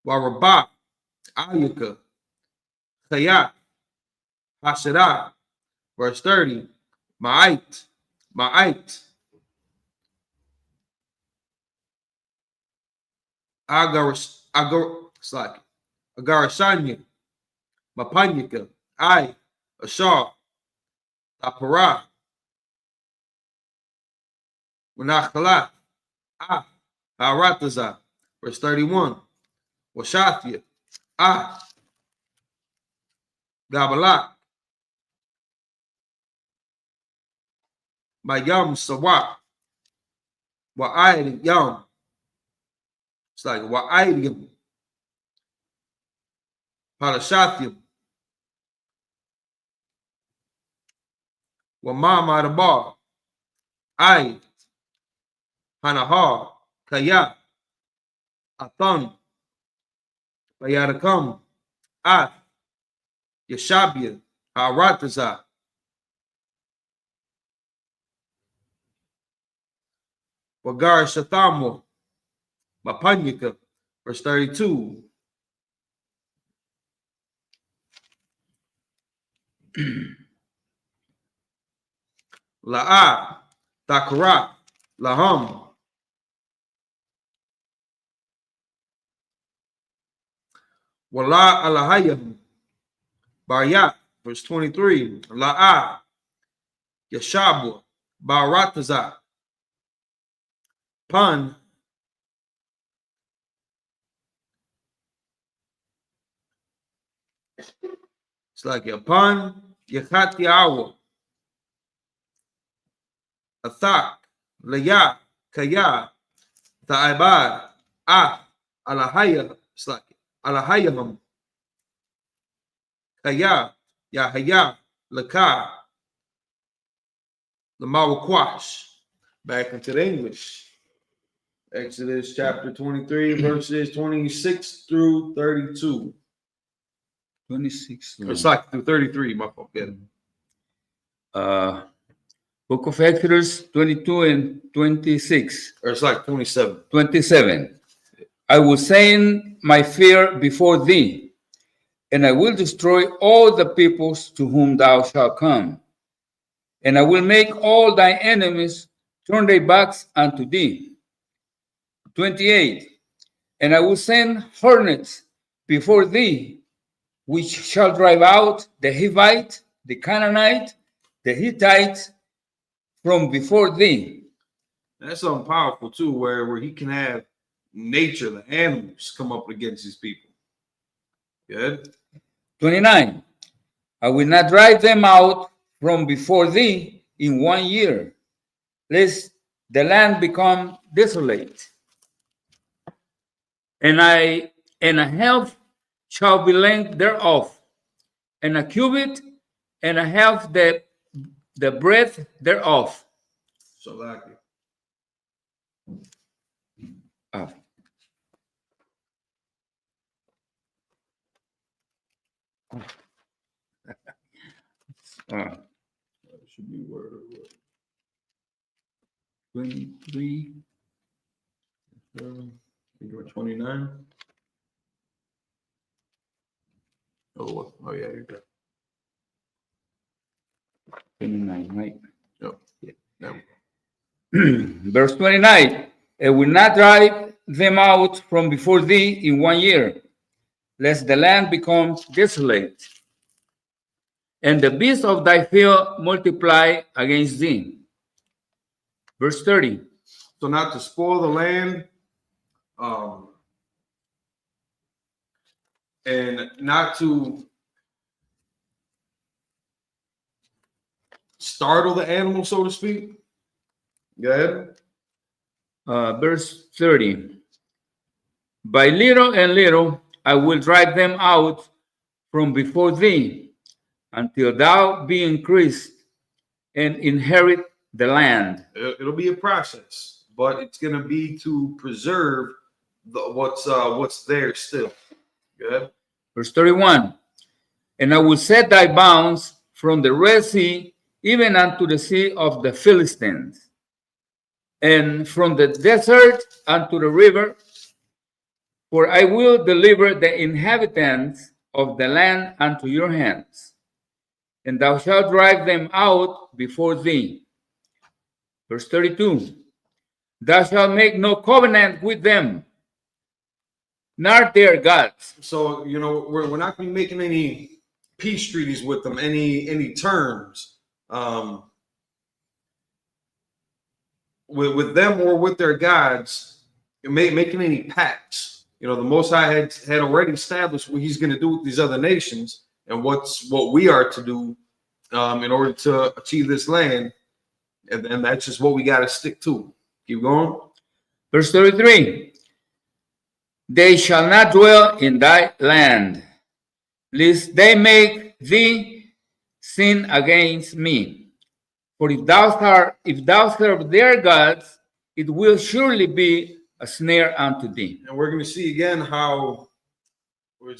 Warabah, Ayuka, Chayat, Hashirah, verse 30, Ma'ait, Agarashanya, Mapanyaka, Ashar, Tapara, Menachala, Harataza, verse 31, Washathia, Gabalak, Mayam Sawa, Wa'ayim Yam. It's like Wa'ayim, Palashathim, Wamama Adabar, Ay, Hanahar, Kaya, Athan, Bayadakam, Yeshabia, Harataza, Wagar Shathamo, Mapanyaka, verse 32. La'a, Takara, Laham, Wala Alahayam, Baryat, verse 23. La'a, Yeshabua, Barataza, Pan, it's like a Pan, Yakatiawa, Athak, Laya, Kaya, Ta'ibad, Alahaya, it's like Alahayam, Kaya, Yahaya, Laka, Lamawakwash. Back into the English. Exodus chapter 23, verses 26 through 32. 26. It's like through 33, my fault. Yeah. Book of Exodus 22 and 26. Or it's like 27. 27. I will send my fear before thee, and I will destroy all the peoples to whom thou shalt come. And I will make all thy enemies turn their backs unto thee. 28. And I will send hornets before thee, which shall drive out the Hivite, the Canaanite, the Hittite from before thee. That's something powerful too, where he can have nature, the animals, come up against his people. Good. 29. I will not drive them out from before thee in 1 year, lest the land become desolate. And a half shall be length thereof, and a cubit, and a half the breadth thereof. So like Ah. should be word. 23. 29. Oh yeah, you're good. 29, right? Yep. Yeah. Verse 29. I will not drive them out from before thee in 1 year, lest the land become desolate, and the beasts of thy field multiply against thee. Verse 30. So not to spoil the land, and not to startle the animal, so to speak. Go ahead. Verse 30. By little and little I will drive them out from before thee, until thou be increased and inherit the land. It'll be a process, but it's going to be to preserve what's there still. Good. Verse 31. And I will set thy bounds from the Red Sea even unto the sea of the Philistines, and from the desert unto the river, for I will deliver the inhabitants of the land unto your hands, and thou shalt drive them out before thee. Verse 32. Thou shalt make no covenant with them, nor their gods. So, we're not going to be making any peace treaties with them, any terms with them or with their gods, making any pacts. The Most High had already established what he's going to do with these other nations and what we are to do in order to achieve this land. And that's just what we got to stick to. Keep going. Verse 33. They shall not dwell in thy land, lest they make thee sin against me. For if thou serve their gods, it will surely be a snare unto thee. And we're going to see again how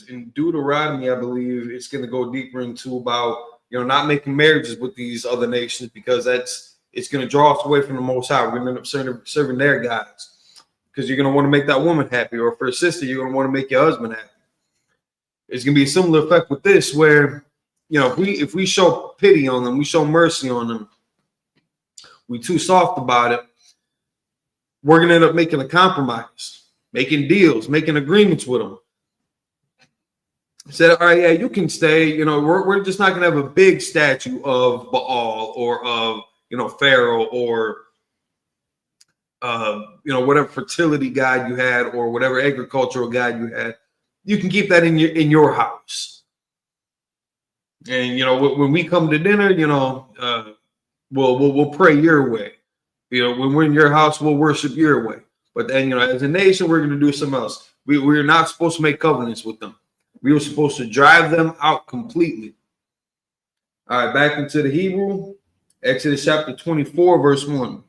in Deuteronomy, I believe, it's going to go deeper into about not making marriages with these other nations, because it's going to draw us away from the Most High. We're going to end up serving their gods, because you're going to want to make that woman happy, or for a sister, you're going to want to make your husband happy. It's going to be a similar effect with this, where if we show pity on them, we show mercy on them, we too soft about it, we're going to end up making a compromise, making deals, making agreements with them. Said, all right, yeah, you can stay. We're just not going to have a big statue of Baal or of Pharaoh or whatever fertility god you had or whatever agricultural god you had. You can keep that in your house. And when we come to dinner, we'll pray your way. When we're in your house, we'll worship your way. But then, as a nation, we're going to do something else. We're not supposed to make covenants with them. We were supposed to drive them out completely. All right, back into the Hebrew. Exodus chapter 24, verse 1.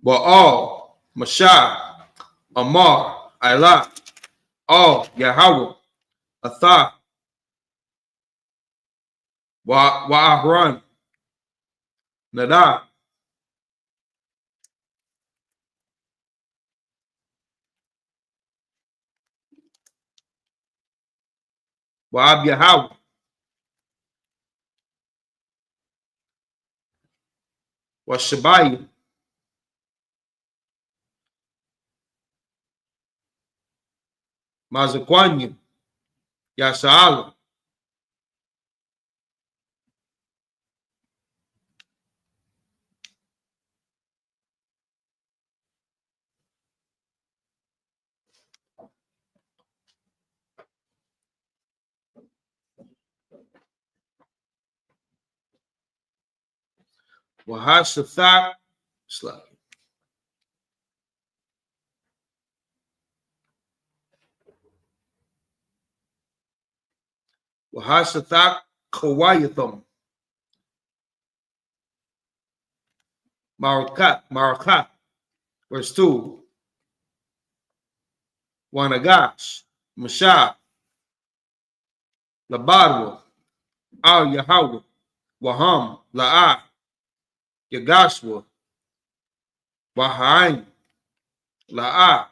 Baal, Mashah, Amar, Ilah, Al, Yahweh, Athah, Wa'ahran, Nadab, Wa'ab Yahweh, Washabai, Mazaquanya, Yasa'ala. Wahashathak, Slack. Wahashathak, Kawayatham. Marakat, verse 2. Wanagash, Mashah, Labadwa, Al Yahweh, Waham, La'ah, Yagashwa, Wahaim, La'ah,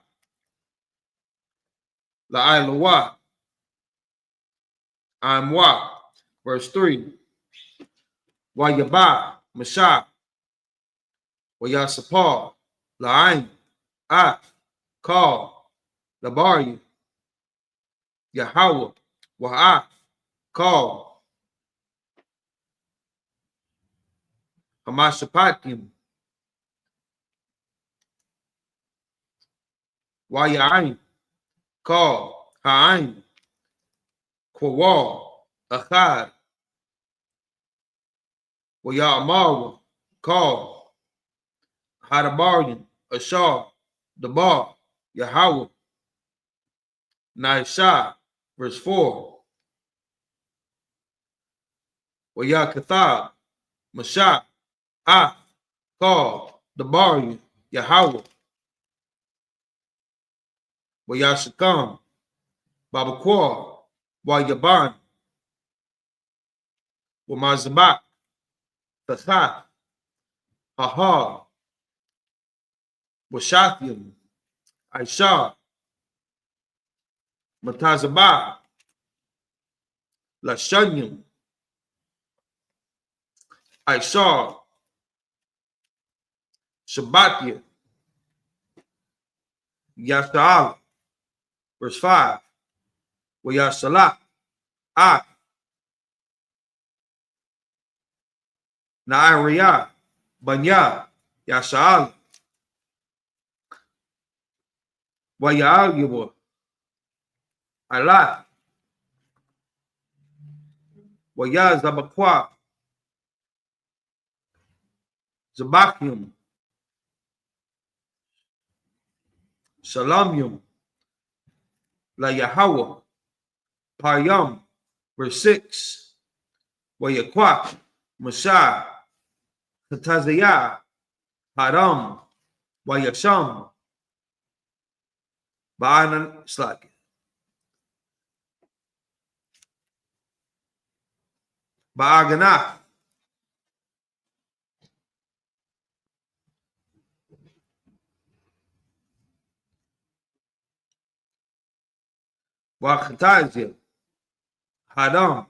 La'ilawa, Amwa, verse 3. Wayabah, Mashah, Wayasapal, La'aim, Kal, Labari, Yahweh, Wa'ah, Kal, Hamashapatim, Wayaim, Kal, Ha'aim, Kwawal, Achad, Wayamawa, Kal, Hadabarian, Ashar, Dabar, Yahweh, Naishah, verse 4. Wayakathab, Mashah, Kal, Dabar, Yahweh, Wayashakam, Babakwa, Wayaban, Wamazabak, Tathat, Aha, Washathium, Aisha, Matazabah, Lashanyum, Aisha, Shabbatia, Yasha'al, verse 5, Wayashalah, Ak, Naariyah, Banya, Yasha'al, Wayal Yabur, Allah, Wayaz Zabakwa, Zabakyum, Shalamium, La Yahweh, Payam, verse 6, Wayakwak, Mashah, Tatazayah, Haram, Wayasham, Ba'anan Slak, Ba'aganah, Wakhatazia, Hadam,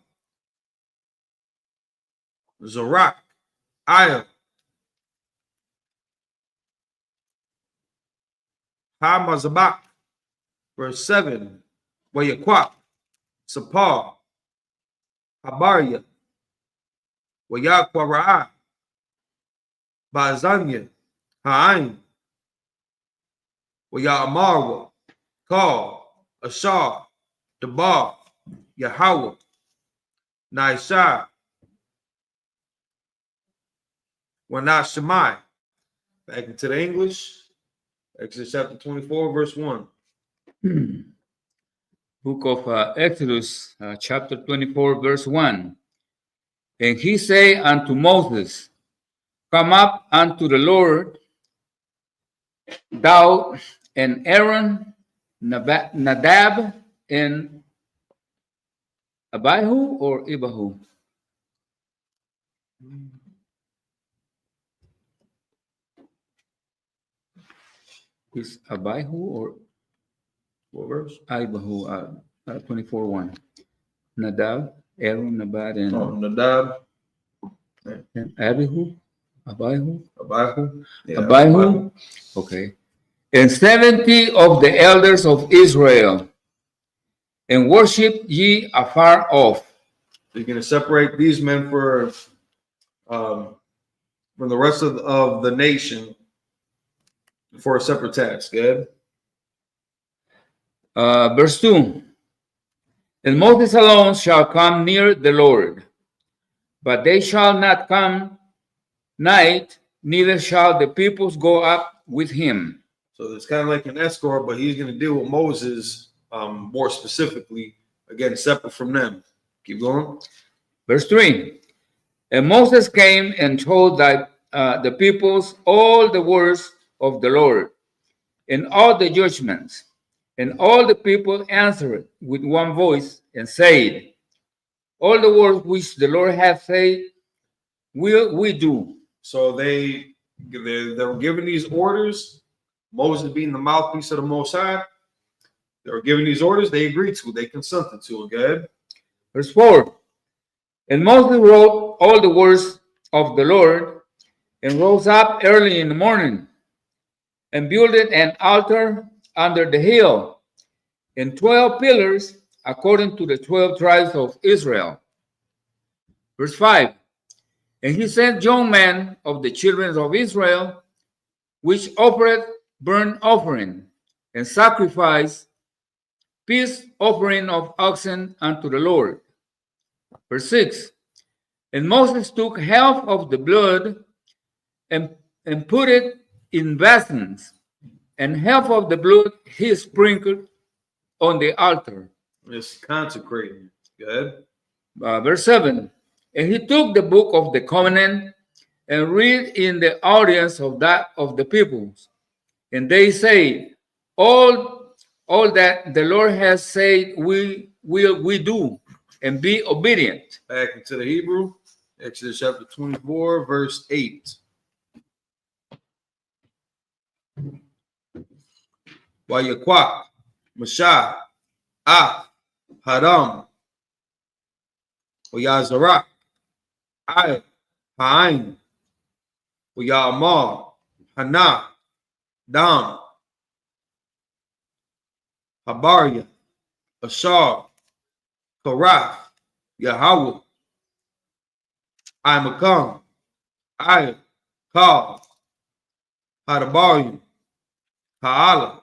Zarak, Ayah, Hamazabak, verse 7, Wayakwak, Sapar, Habaria, Wayakwara'ah, Bazanya, Ha'ain, Wayamarwa, Kal, Ashar, Dabar, Yahweh, Naishah, Wanashemai. Back into the English, Exodus chapter 24, verse 1. Book of Exodus, chapter 24, verse 1. And he say unto Moses, Come up unto the Lord, thou and Aaron, Nadab, and Abihu or Ibahu? Is Abihu or What verse? Ibahu? 24:1. Nadab, Aaron, Nadab, and, Nadab, and Abihu? Abihu? Abihu. Yeah, Abihu? Okay. And 70 of the elders of Israel, and worship ye afar off. So you're going to separate these men from the rest of the nation for a separate task. Good. Verse 2. And Moses alone shall come near the Lord, but they shall not come night, neither shall the peoples go up with him. So it's kind of like an escort, but he's going to deal with Moses more specifically, again, separate from them. Keep going. Verse 3. And Moses came and told the peoples all the words of the Lord, and all the judgments. And all the people answered with one voice and said, All the words which the Lord hath said will we do. So they're giving these orders. Moses being the mouthpiece of the Most High, they were giving these orders. They agreed to. They consented to it. Go ahead. Verse 4. And Moses wrote all the words of the Lord, and rose up early in the morning, and builded an altar under the hill, and 12 pillars according to the 12 tribes of Israel. Verse 5. And he sent young men of the children of Israel, which offered burnt offering and sacrifice peace offering of oxen unto the Lord. Verse 6. And Moses took half of the blood and put it in basins, and half of the blood he sprinkled on the altar. It's consecrating. Go ahead. Verse 7. And he took the book of the covenant and read in the audience of the peoples. And they say, all that the Lord has said we do, and be obedient. Back into the Hebrew, Exodus chapter 24, verse 8. Wayakwak, Mashah, Haram, Wayazarak, Ha'ain, Wayamar, Hana, Dam, Habaria, Ashar, Korath, Yahweh, Imakam, Kal, Hadabarim, Ha'ala.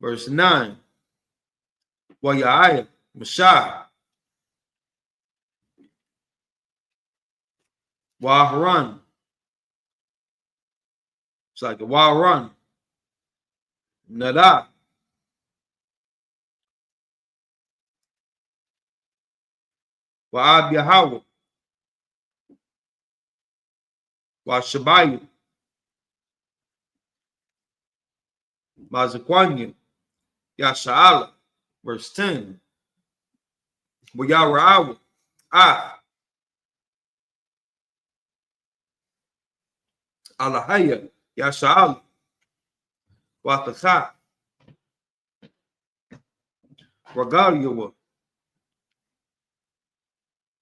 Verse 9. Wayaiah, Mashah, Waharan. It's like a Waharan. Nada. Wa'ab Yahweh. Washabayu. Mazakwanya. Yasha'ala. Verse 10. Wayarawa. Alahaya. Yasha'ala. Watakha. Ragaliyawa.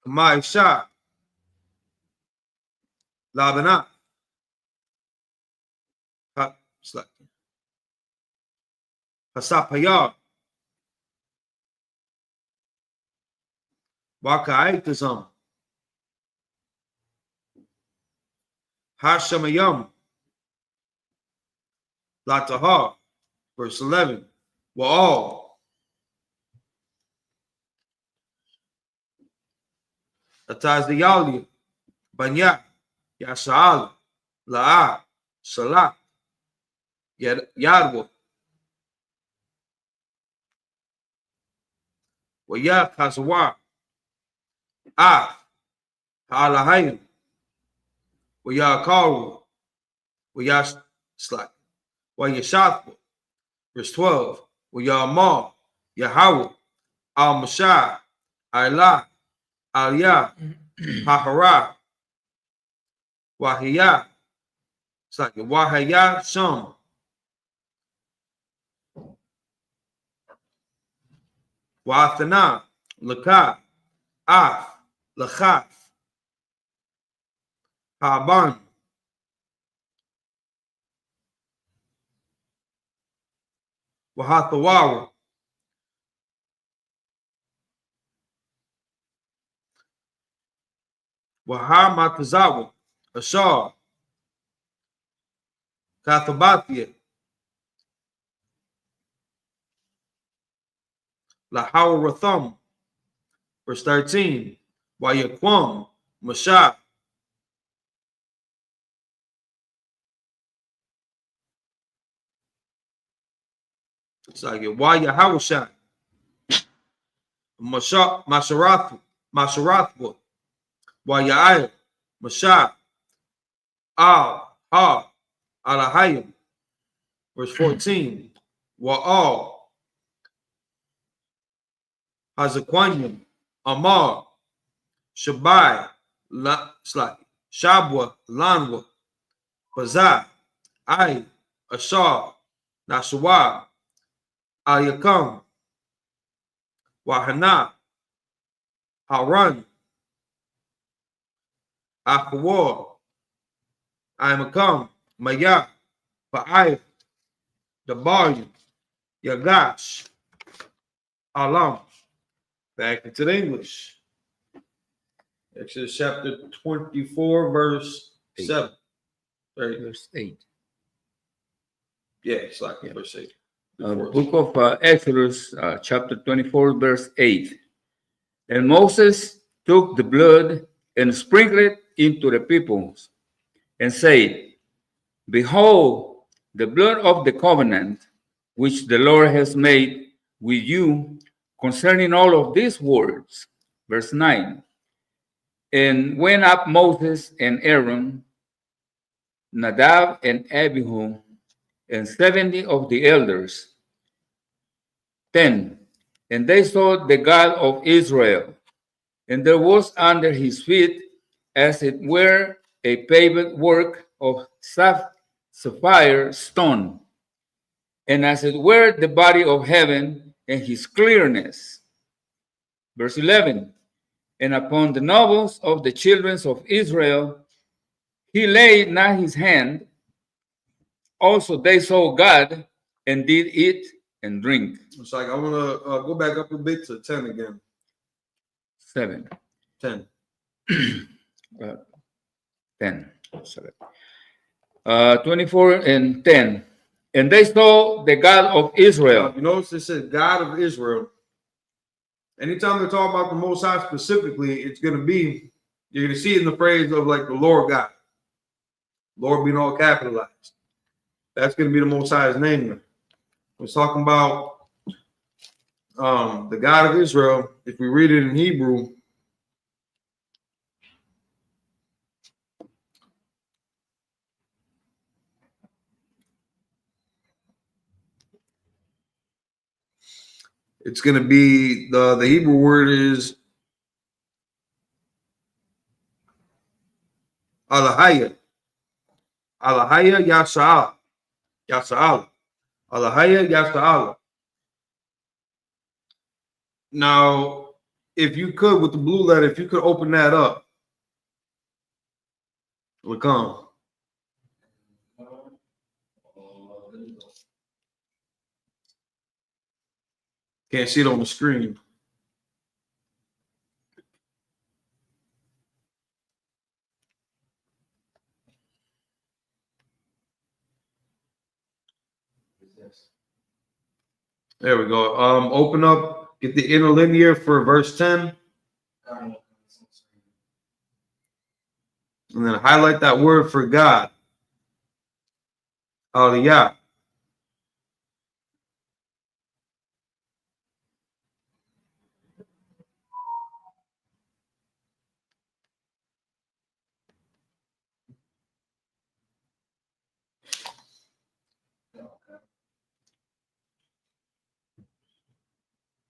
Maisha. Labana. Hasapayar. Wakaitazam. Hashamayam. Latahar. Verse 11. Wa'al. Atazdiyalia. Banya. Yasha'al. La'a. Salah. Yadwa. Waya Kazawa. Ha'alahayim. Waya Karu. Waya Slack. Waya Shathwa. Verse 12. Waya Ma. Yahweh. Al Mashah. Ilah. Aliyah. Hahara. Wahiyah. It's like Wahayah Sham. Wa'athana. Lakah. Lachaf. Haban. Wahathawara. Wahamatazawa. Ashar. Kathabathia. Lahawaratham. Verse 13. Wayaquam. Mashah. It's like Wayahawashah. Masharathwa. Wayaiah. Mashah. Alahayim. Verse 14. Wa'al. Hazaquanyam. Amar. Shabai. Shabwa. Lanwa. Bazah. Ashar. Nashawah. Ayakam. Wahana. Haran. Akhawar. Imakam. Maya. Ba'ayah. Dabaryam. Yagash. Alam. Back into the English. Exodus chapter 24, verse 7. Verse 8. Yeah, it's like verse 8. Book of Exodus, chapter 24, verse 8. And Moses took the blood and sprinkled it into the peoples, and said, Behold, the blood of the covenant which the Lord has made with you concerning all of these words. Verse 9. And went up Moses and Aaron, Nadab and Abihu, and 70 of the elders. 10. And they saw the God of Israel, and there was under his feet, as it were, a paved work of sapphire stone, and as it were the body of heaven and his clearness. Verse 11. And upon the nobles of the children of Israel, he laid not his hand. Also they saw God and did eat and drink. It's like I want to go back up a bit to 10 again. 7. 10. 10. Sorry. 24 and 10. And they saw the God of Israel. You notice it says God of Israel. Anytime they're talking about the Most High specifically, it's going to be, you're going to see it in the phrase of like the Lord God. Lord being all capitalized. That's going to be the Most High's name there. We're talking about the God of Israel. If we read it in Hebrew, it's going to be the Hebrew word is Alahaya. Alahaya Yasha'al. Yasha'al. Alahaya Yasha'al. Now, if you could, with the blue letter, if you could open that up. Look on. Can't see it on the screen. There we go. Open up, get the interlinear for verse 10. And then highlight that word for God. Aliyah.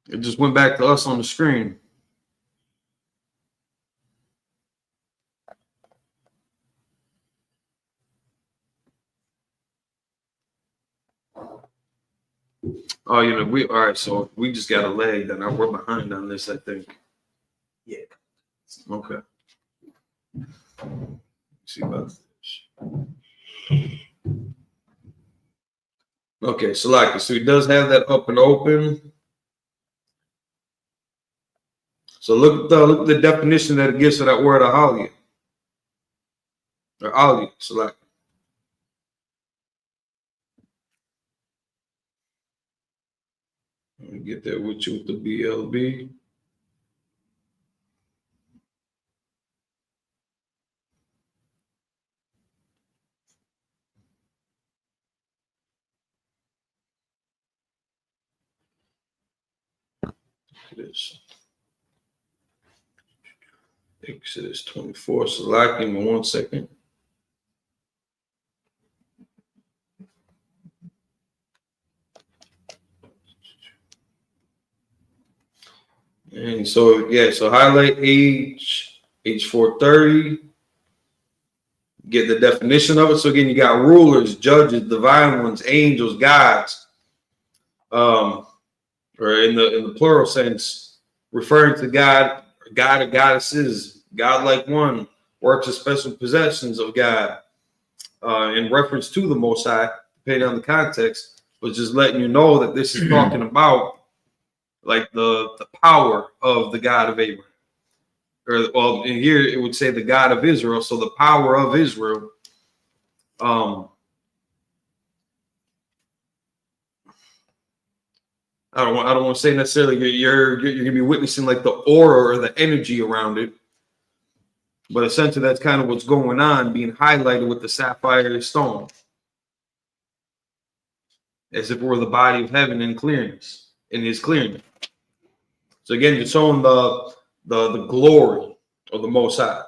It just went back to us on the screen. Oh, all right, so we just got a leg, then we're behind on this, I think. Yeah. Okay. Let's see about this. Okay, so he does have that up and open. So look at the definition that it gives to that word ahalia. Or alia, Salaki. Let me get that with you with the BLB. Exodus 24. Salaki, give me 1 second. And so, so highlight age 430. Get the definition of it. So again, you got rulers, judges, divine ones, angels, gods. Or in the plural sense, referring to God or goddesses, God-like one, works of special possessions of God. In reference to the Most High, depending on the context, was just letting you know that this is talking about like the power of the God of Abraham. Or well, in here it would say the God of Israel, so the power of Israel. I don't want to say necessarily you're gonna be witnessing like the aura or the energy around it, but essentially that's kind of what's going on, being highlighted with the sapphire stone, as if it were the body of heaven in clearness, in His clearness. So again, you're showing the glory of the Most High.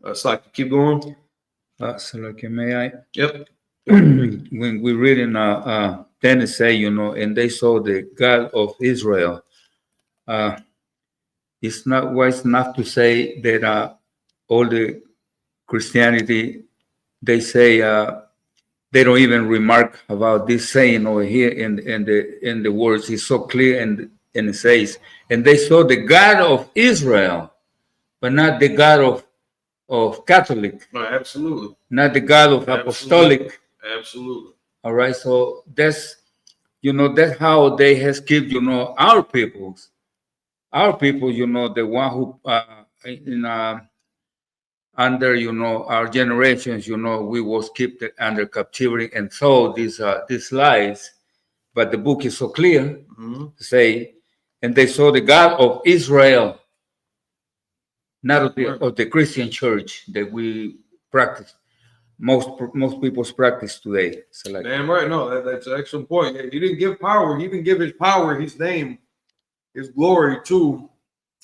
It's like, keep going. So like, may I? Yep. When we read in then it say, you know, and they saw the God of Israel. It's not wise enough to say that all the Christianity, they say they don't even remark about this saying over here in the words. It's so clear, and it says, and they saw the God of Israel, but not the God of Catholic, Absolutely. not the God of Apostolic. Absolutely. All right, so that's, you know, that's how they has kept, you know, our people, you know, the one who under, you know, our generations, you know, we was kept under captivity and saw these lies, but the book is so clear to say, and they saw the God of Israel, not of the Christian church that we practice. Most people's practice today. So like, Damn right. No, that's an excellent point. He didn't give power. He didn't give his power, his name, his glory to,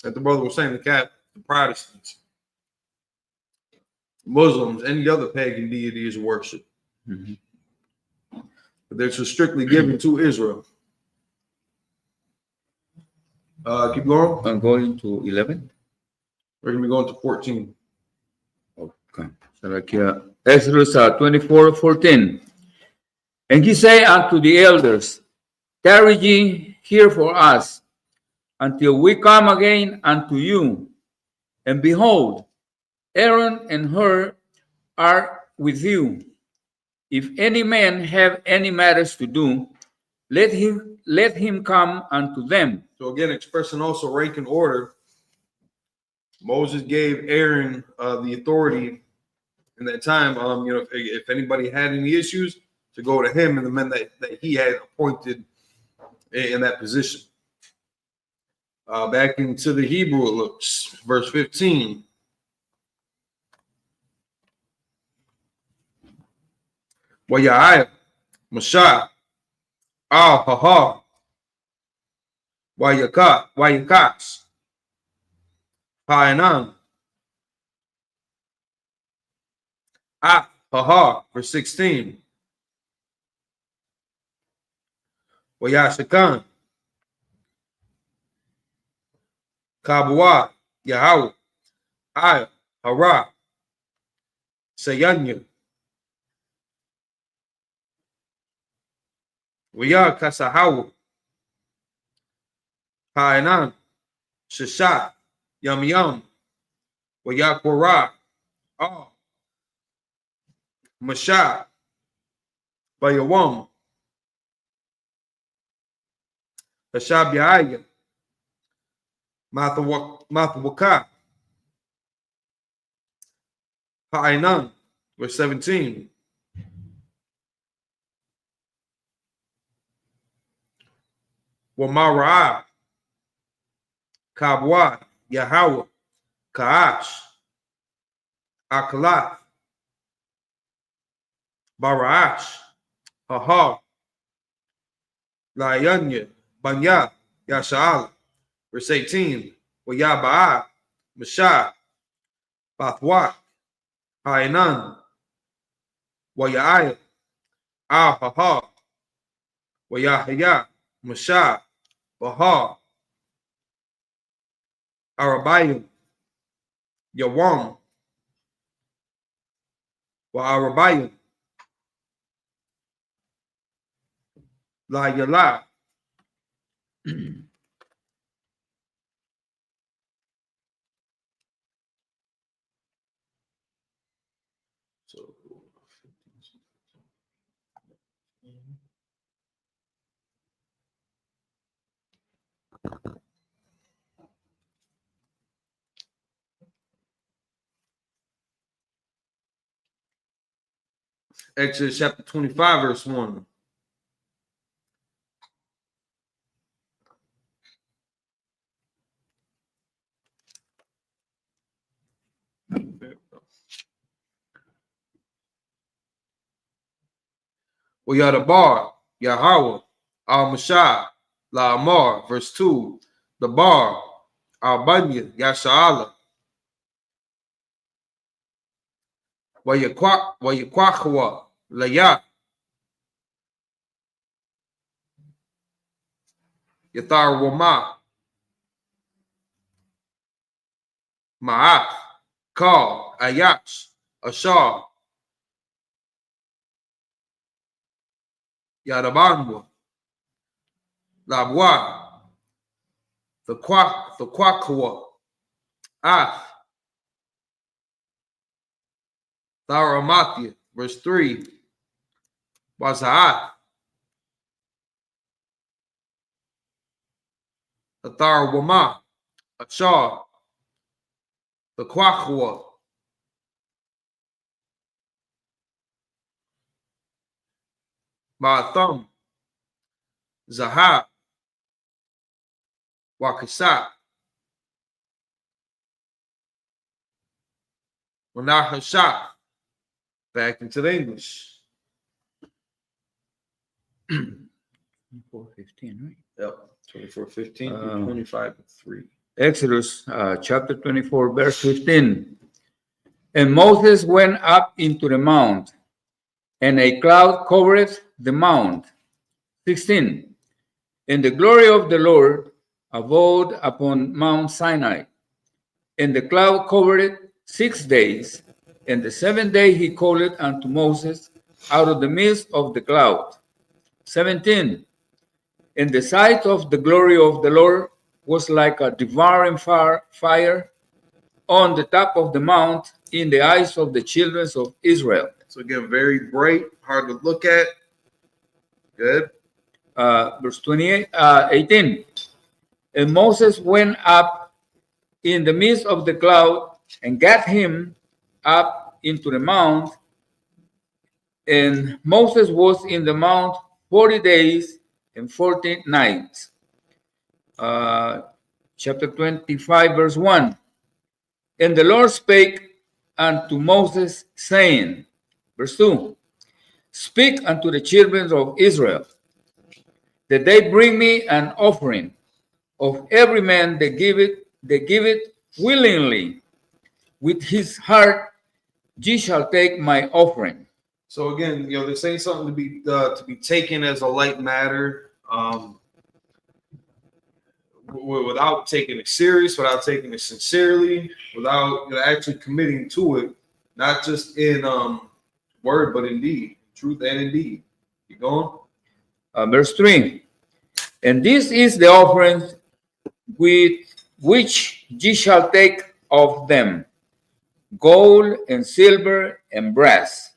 that the brother was saying, the Protestants, Muslims, any other pagan deities worship. But they're just strictly given to Israel. Keep going. I'm going to 11. We're going to be going to 14. Okay. So like Exodus 24:14. And he said unto the elders, tarry ye here for us until we come again unto you. And behold, Aaron and Hur are with you. If any man have any matters to do, let him come unto them. So again, expressing also rank and order. Moses gave Aaron the authority in that time. You know, if anybody had any issues, to go to him and the men that he had appointed in that position. Back into the Hebrew, it looks, verse 15. Wayai, Mashah, Haha, Wayakas, Painan, Haha, verse 16. Wayashakan, Kabua, Yahweh, Hara, Sayanya, Waya Kasahawa, Painan, Shashat, Yam, Wayakora, Mashah, Bayawam, Hashabiaya, Mathawaka, Hainan, verse 17. Wamara, Kabwa, Yahweh, Kaash, Akalat, Baraash, Haha, Layanya, Banya, Yasha'al, verse 18. Wayaba'a, Mashah, Bathwak, Hainan, Waya'aya, Haha, Wayahaya, Mashah, Baha, Arabayim, Yawam, Wa Arabayim, La Yala. Exodus chapter 25, verse 1. Yadabar, Yahweh, Al Mashah, La Amar, verse 2. The bar, Al Banya, Yasha'ala, Wayakwakwa, Laya, Yathar Wama, Ma'at, Kal, Ayach, Ashar, Yadabanwa, Labwa, the Kwakwa, Ath, Tharamathia, verse 3, Wazaat, Athar Wama, Achar, the Kwakwa, Ma'atham, Zahab, Wakasat, Wanahashat. Back into the English. 4:15, right? Yep. 24:15 through 25:3. Exodus chapter 24, verse 15. And Moses went up into the mount, and a cloud covered the mount. 16. And the glory of the Lord abode upon Mount Sinai. And the cloud covered it 6 days. And the 7th day he called unto Moses out of the midst of the cloud. 17. And the sight of the glory of the Lord was like a devouring fire on the top of the mount in the eyes of the children of Israel. So again, very bright, hard to look at. Good. Verse 18. And Moses went up in the midst of the cloud and got him up into the mount. And Moses was in the mount 40 days and 40 nights. Chapter 25, verse 1. And the Lord spake unto Moses, saying, verse 2, Speak unto the children of Israel, that they bring me an offering of every man that giveth willingly. With his heart ye shall take my offering. So again, this ain't something to be taken as a light matter, without taking it serious, without taking it sincerely, without actually committing to it, not just in word but in deed, truth and in deed. You going? Verse 3. And this is the offering with which ye shall take of them gold and silver and brass.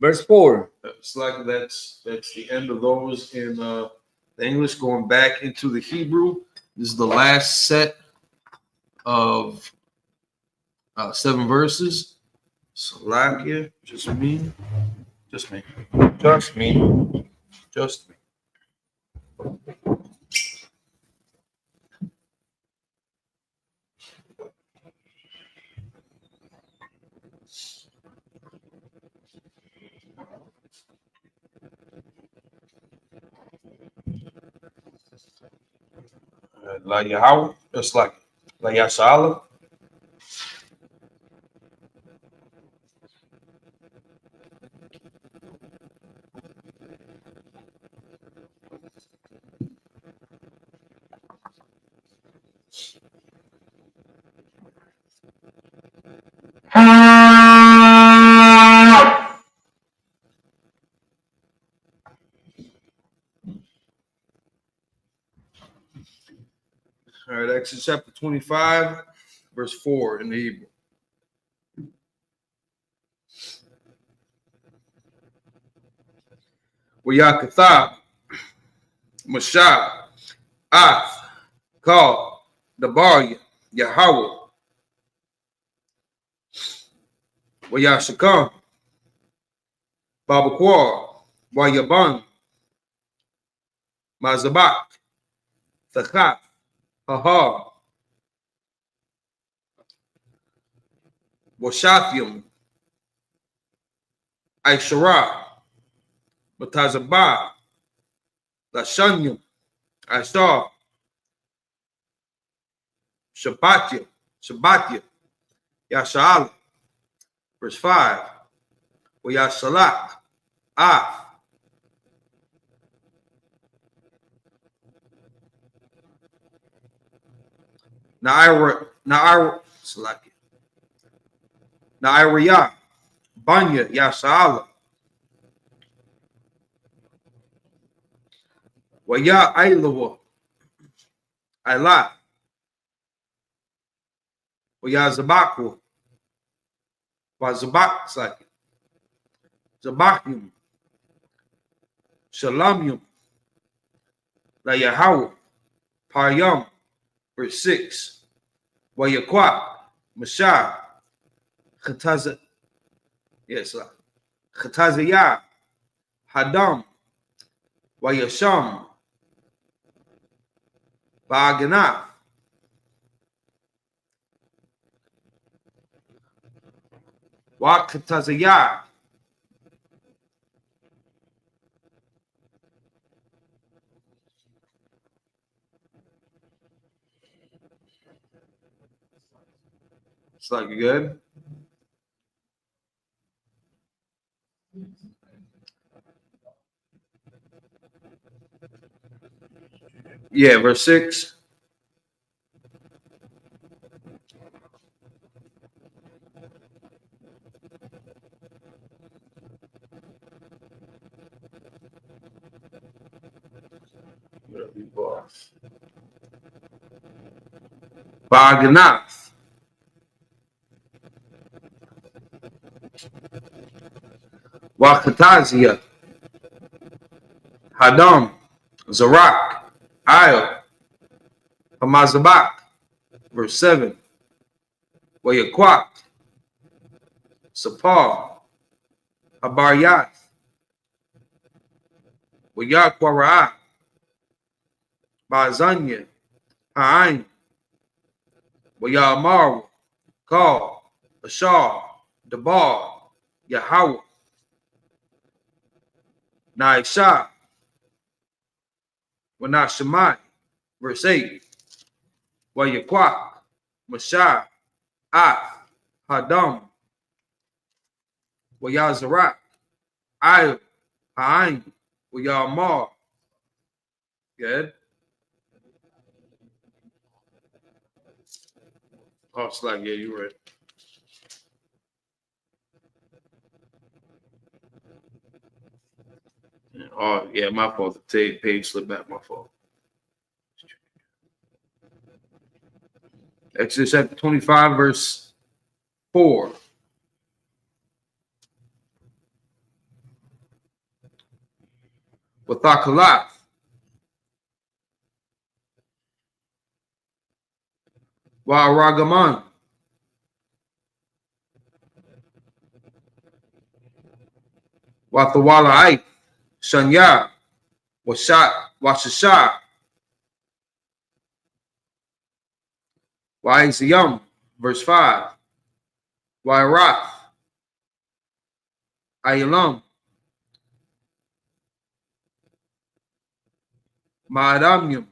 Verse 4. It's like that's the end of those in the English. Going back into the Hebrew, this is the last set of 7 verses. Salakia, just me. La Yahweh, it's like La Yashala. All right, Exodus chapter 25, verse 4 in the Hebrew. Wayakatha, Mashah, Ath, Kal, Dabaria, Yahweh, Wayashakam, Babaquar, Wayaban, Mazabak, Thachat, Hahar, Washathium, Aishara, Matazabah, Lashanyum, Ashtar, Shabbatia, Yasha'al, Verse 5. Wayasalak. Af. Nairiyah. Banya Yasala. Waya Ailawa. Ailat. Waya Zabaku. Wazabak Saki. Zabakyum. Shalamyum. La Yahweh. Payam. Verse 6. Wayakwa. Mashah. Khataza. Yes, Khataziyah. Hadam. Wayasham. Ba'aganah. Wakataziyah. It's like you good. Yeah, verse 6. Ba'aganah. Wakataziyah. Hadam. Zarak. Ayel. Hamazabak. Verse 7. Wayakwak. Sapar. Habaryat. Wayakwara'at. Bazanya. Ha'ain. Wayamaru. Kal. Ashar. Dabar. Yahweh. Naisha. Wanashemai. Verse 8. Wayakwak. Mashah. Af. Hadam. Wayazarak. Ayel. Ha'ain. Wayamar. Good. Oh, it's like, yeah, you're right. Oh, yeah, my fault. The page slipped back. My fault. Exodus chapter 25, verse 4. Wathakalat. Wa'aragaman. Wathawala'ait. Shanya. Washasha. Wa'iziyam. Verse 5. Wa'irath. Ayilam. Ma'adamyum.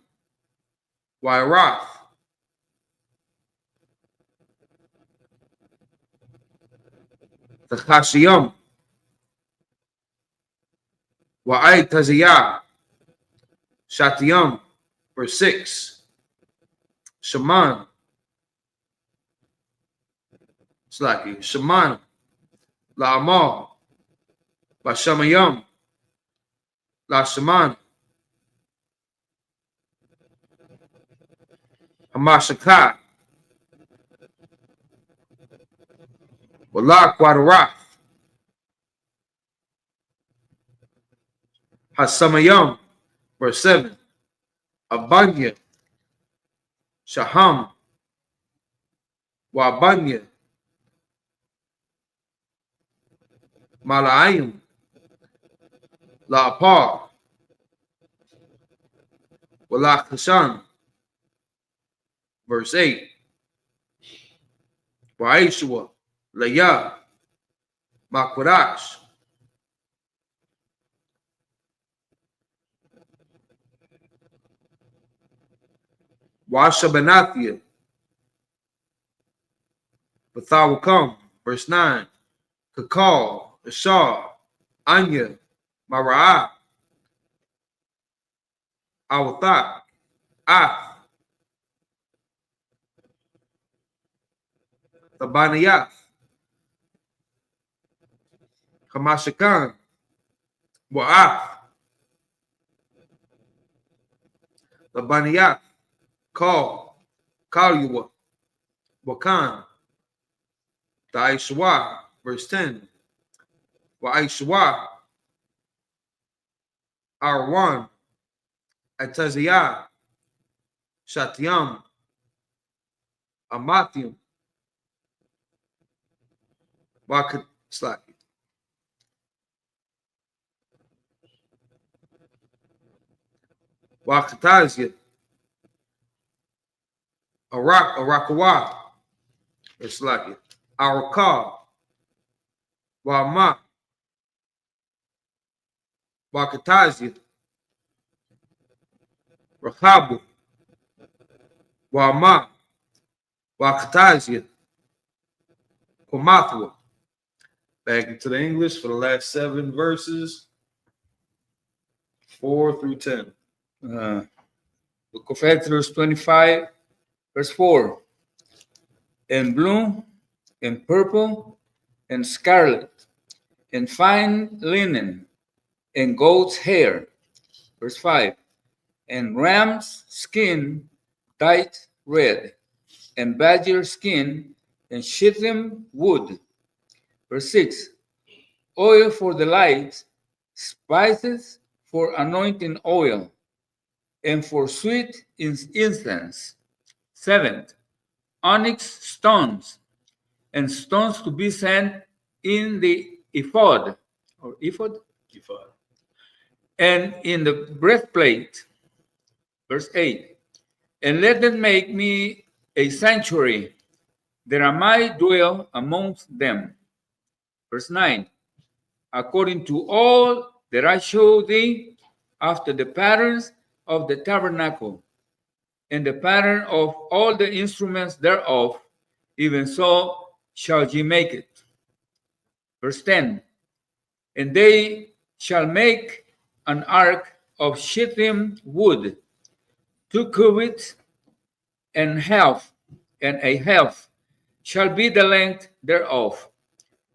Wa'irath. Thachashiyam. Wa'ay Taziyah. Shatiyam. Verse 6. Shaman. It's like Shaman. La'amal. Bashamayam. La Shaman. Hamashakat. Wala Quadrath. Hasamayam. Verse 7. Abanya. Shaham. Wabanya. Malayim. La'apar. Wala Kashan. Verse 8. Wa'ishwa. Laya. Makwadash. Washabanathia. Bathawakam. Verse 9. Kakal, Ashar, Anya, Mara'ah, Awathak, Af, Tabanayath, Hamashakan, Wa'af, Tabanayath, Kal, Kalyua, Wakan, Ta'ishwa, verse 10. Wa'ishwa, Arwan, Ataziyah, Shatyam, Amathium, Slaki. Wakatazia, Arakawa, Slaki. Arakah, Wama, Wakatazia, Rahabu, Wama, Wakatazia, Komathua. Back into the English for the last 7 verses, 4 through 10. Book of Exodus 25, verse 4. And blue, and purple, and scarlet, and fine linen, and goat's hair. Verse 5. And ram's skin dyed red, and badger skin, and shittim wood. Verse 6. Oil for the light, spices for anointing oil, and for sweet incense. 7. Onyx stones, and stones to be set in the ephod, or ephod, and in the breastplate. Verse 8. And let them make me a sanctuary, that I might dwell amongst them. Verse 9. According to all that I show thee, after the patterns of the tabernacle, and the pattern of all the instruments thereof, even so shall ye make it. Verse 10. And they shall make an ark of shittim wood, 2 cubits and a half shall be the length thereof,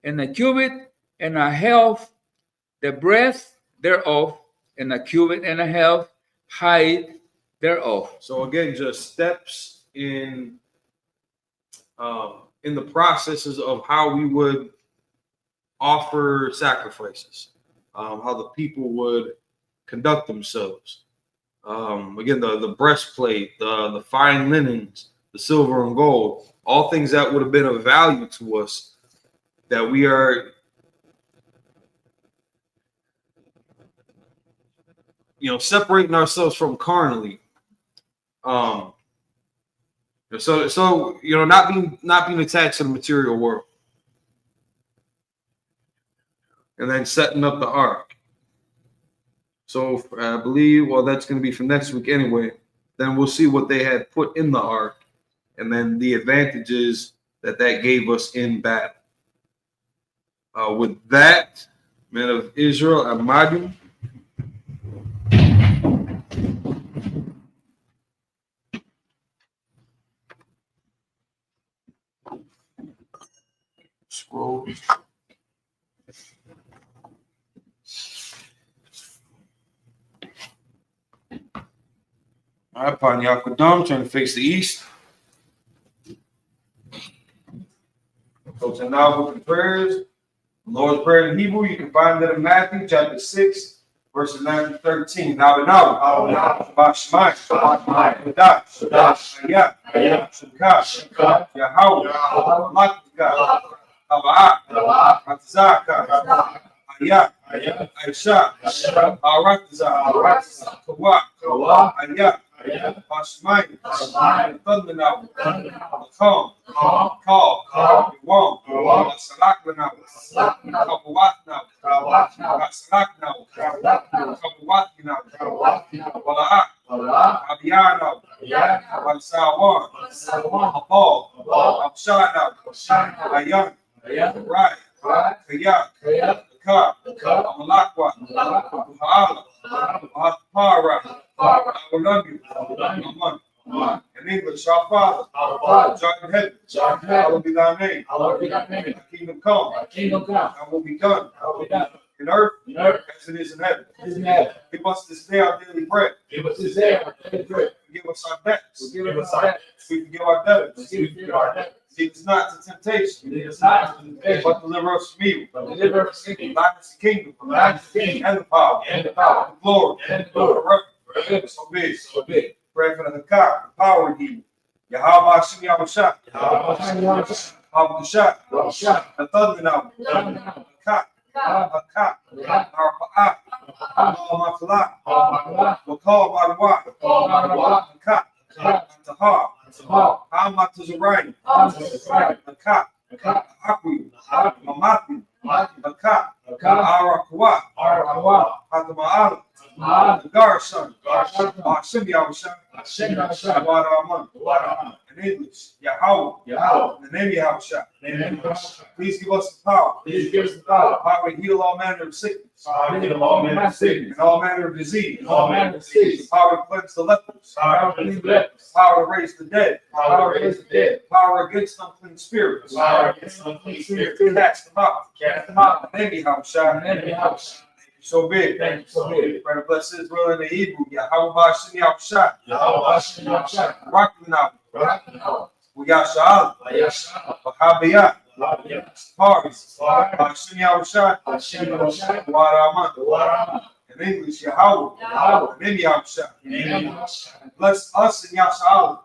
and a cubit and a half the breadth thereof, and a cubit and a half height thereof. So again, just steps in the processes of how we would offer sacrifices, how the people would conduct themselves. Again, the breastplate, the fine linens, the silver and gold, all things that would have been of value to us, that we are, separating ourselves from carnally. So not being attached to the material world, and then setting up the ark. So I believe, that's going to be for next week anyway. Then we'll see what they had put in the ark, and then the advantages that gave us in battle. With that, men of Israel, Amadu. Scroll. All right, Panyakadam, trying to face the east. Go to now with the prayers. The Lord's Prayer in Hebrew, you can find that in Matthew chapter 6, verses 9 to 13. Now, Aisha, Aratza, Kawa, Ayah, Bashmai, Thundernaw, Come, Call, Wong, Salakanaw, Kapawatnaw, Salaknaw, Kapawatnaw, Walaak, Abiyanaw, Wansawan, Abal, Abshanaw, Ayan, Right. Kayak, Ka, Malakwa, Mahala, Mahapara, I will love you. Amen. In English, our Father, which art in heaven, hallowed be thy name. Thy kingdom come, thy will be done in earth as it is in heaven. Give us this day our daily bread. Forgive us our debts. We forgive our debtors. Lead us not to temptation, but deliver us from evil. Thine is the kingdom, and the power, and the glory, forever. So be it. Pray for the Hakah, the power of evil. Yahweh Hashem Yahushua. Habushah. The thunder now. Hakah. Arpa'ah. Al-Matlah. Wakal Marwa. Hakah. Tahar. Hamatazarain. Hakah. Akwi. Mamati. Hakah. Arakwa. Hatama'ala. The Gar son. Hashem Yahushua. In English, Yahweh. In the name of Yahushua. Please give us the power. Power to heal all manner of sickness. And all manner of disease. Power to cleanse the lepers. Power to raise the dead. Power against unclean spirits. Cast them out. In the name of Yahushua. So big. Pray to bless Israel in the Hebrew. Yahweh Hashem Yahushua. Rakna. We got Sha'al. Habiyah. Paris. Hashem Yahushua. Waraman. In English, Yahweh. In Yahushua. Bless us in Yahshua.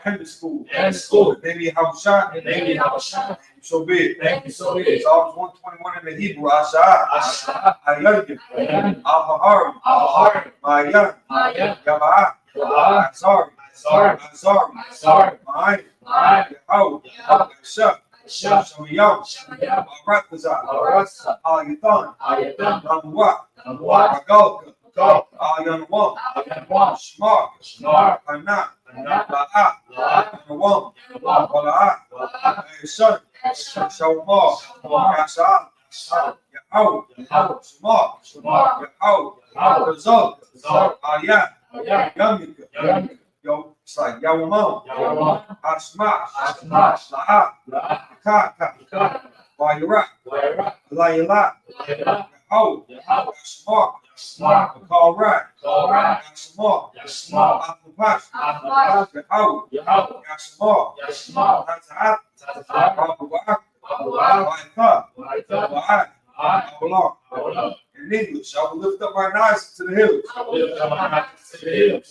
And the school. In Yahushua. So big. Psalms 121 in the Hebrew. Asha. Ayah. Al-Hahari. Mayan. Yaba'ah. Azari. Ma'ayin. Yahweh. Shah. Shamayaw. Baratazah. Al-Yathan. Namuah. Agalka. Al-Yanwam. Shmar. Hanah. La'ah. Nawam. Wala'ah. Son. Shawmar. Yasha'al. Yahweh. Shmar. Yahweh. Result. Ayah. Yamika. Yo, it's like Yawamam. Ashmash. La'ah. Kaka. Wayarat. Layala. Yahweh. Yashmar. Kalrat. Yashmar. Atapash. Yahweh. Yashmar. Nata'at. Wa'aka. Wa'ad. In English, I will lift up my eyes to the hills.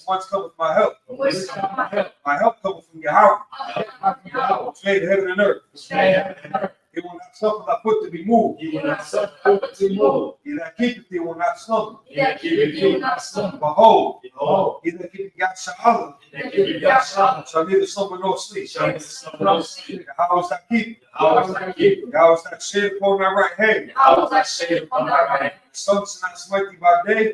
Whence cometh my help? My help cometh from Yahweh. Which made heaven and earth. He will not suffer thy foot to be moved. He that keepeth thee will not slumber. Behold, he that keepeth Yahshua shall neither slumber nor sleep. How is that keeping? How is that shade upon thy right hand? The sun shall not smite thee by day,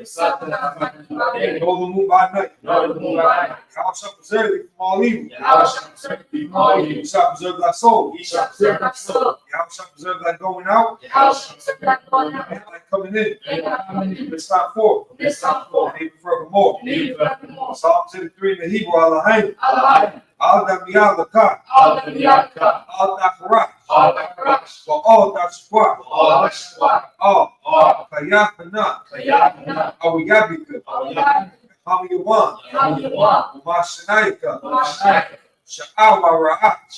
nor the moon by night. Thou shalt preserve thee from all evil. Thou shalt preserve thy soul. Thou shalt preserve thy going out, and thy coming in. This time forth, and even forevermore. Psalms 83 in the Hebrew, Elohim. Al-Damiyah Lakah. Al-Dakarash. For all Dashwa. All. Kayakana. Awiyabika. Hamiyuwan. Mashanayika. Sha'awa Ra'at.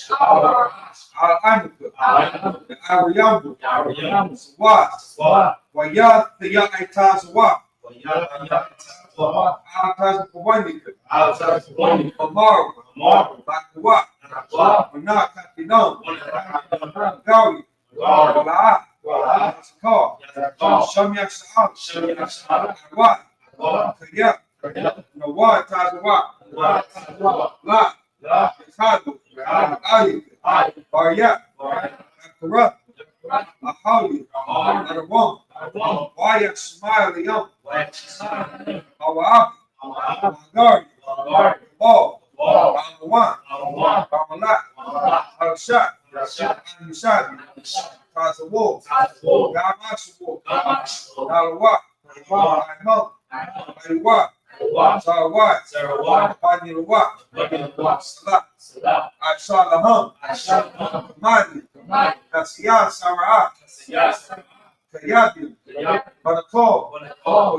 Al-Amika. Ariyamu. Swat. Wayat Ya'itazwa. Al-Tazwanika. Amara. Bakwa. Manakatinam. Gawi. Wala'at. Sakar. Shamyak Sa'al. Awat. Kayak. Nawat Tazwa. La. Yakadu. Ayik. Baryat. Akarat. Ahali. Adawam. Wayak Smile Yum. Awa'abi. Magari. Ball. Amawan. Amalat. Al-Shad. Al-Shadi. Gamashu, Nalawa, Aimel, Aiwa, Sarawat, Banilawa, Salat, Ashalaham, Kamadi, Nasiya, Sara'at, Kayabi, Banakol,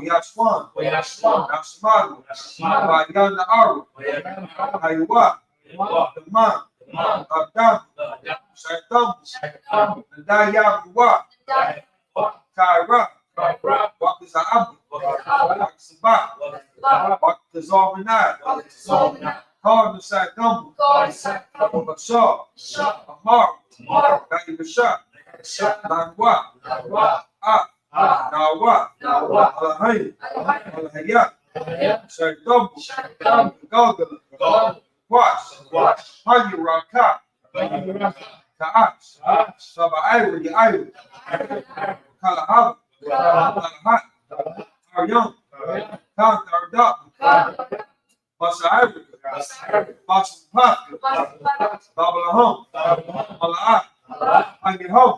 Yashwan, Nashmadu, Bayan Aru, Aywa, Daman, Abdam, Shaitam, Dayawa, Kaira, Wakazaabu, Wakazaba, Wakazalmanai, Kar Nasagum, Bashar, Amar, Daibasha, Nagwa, Nawa, Alahai, Alahayat, Shaitam, Galgal, Wash, Hayuraka, Ka'ach, Sabairu, Yair, Kalahab, Kalahat, Aryam, Kantardap, Basairu, Basumpat, Babalaham, Mala'at, Angiham,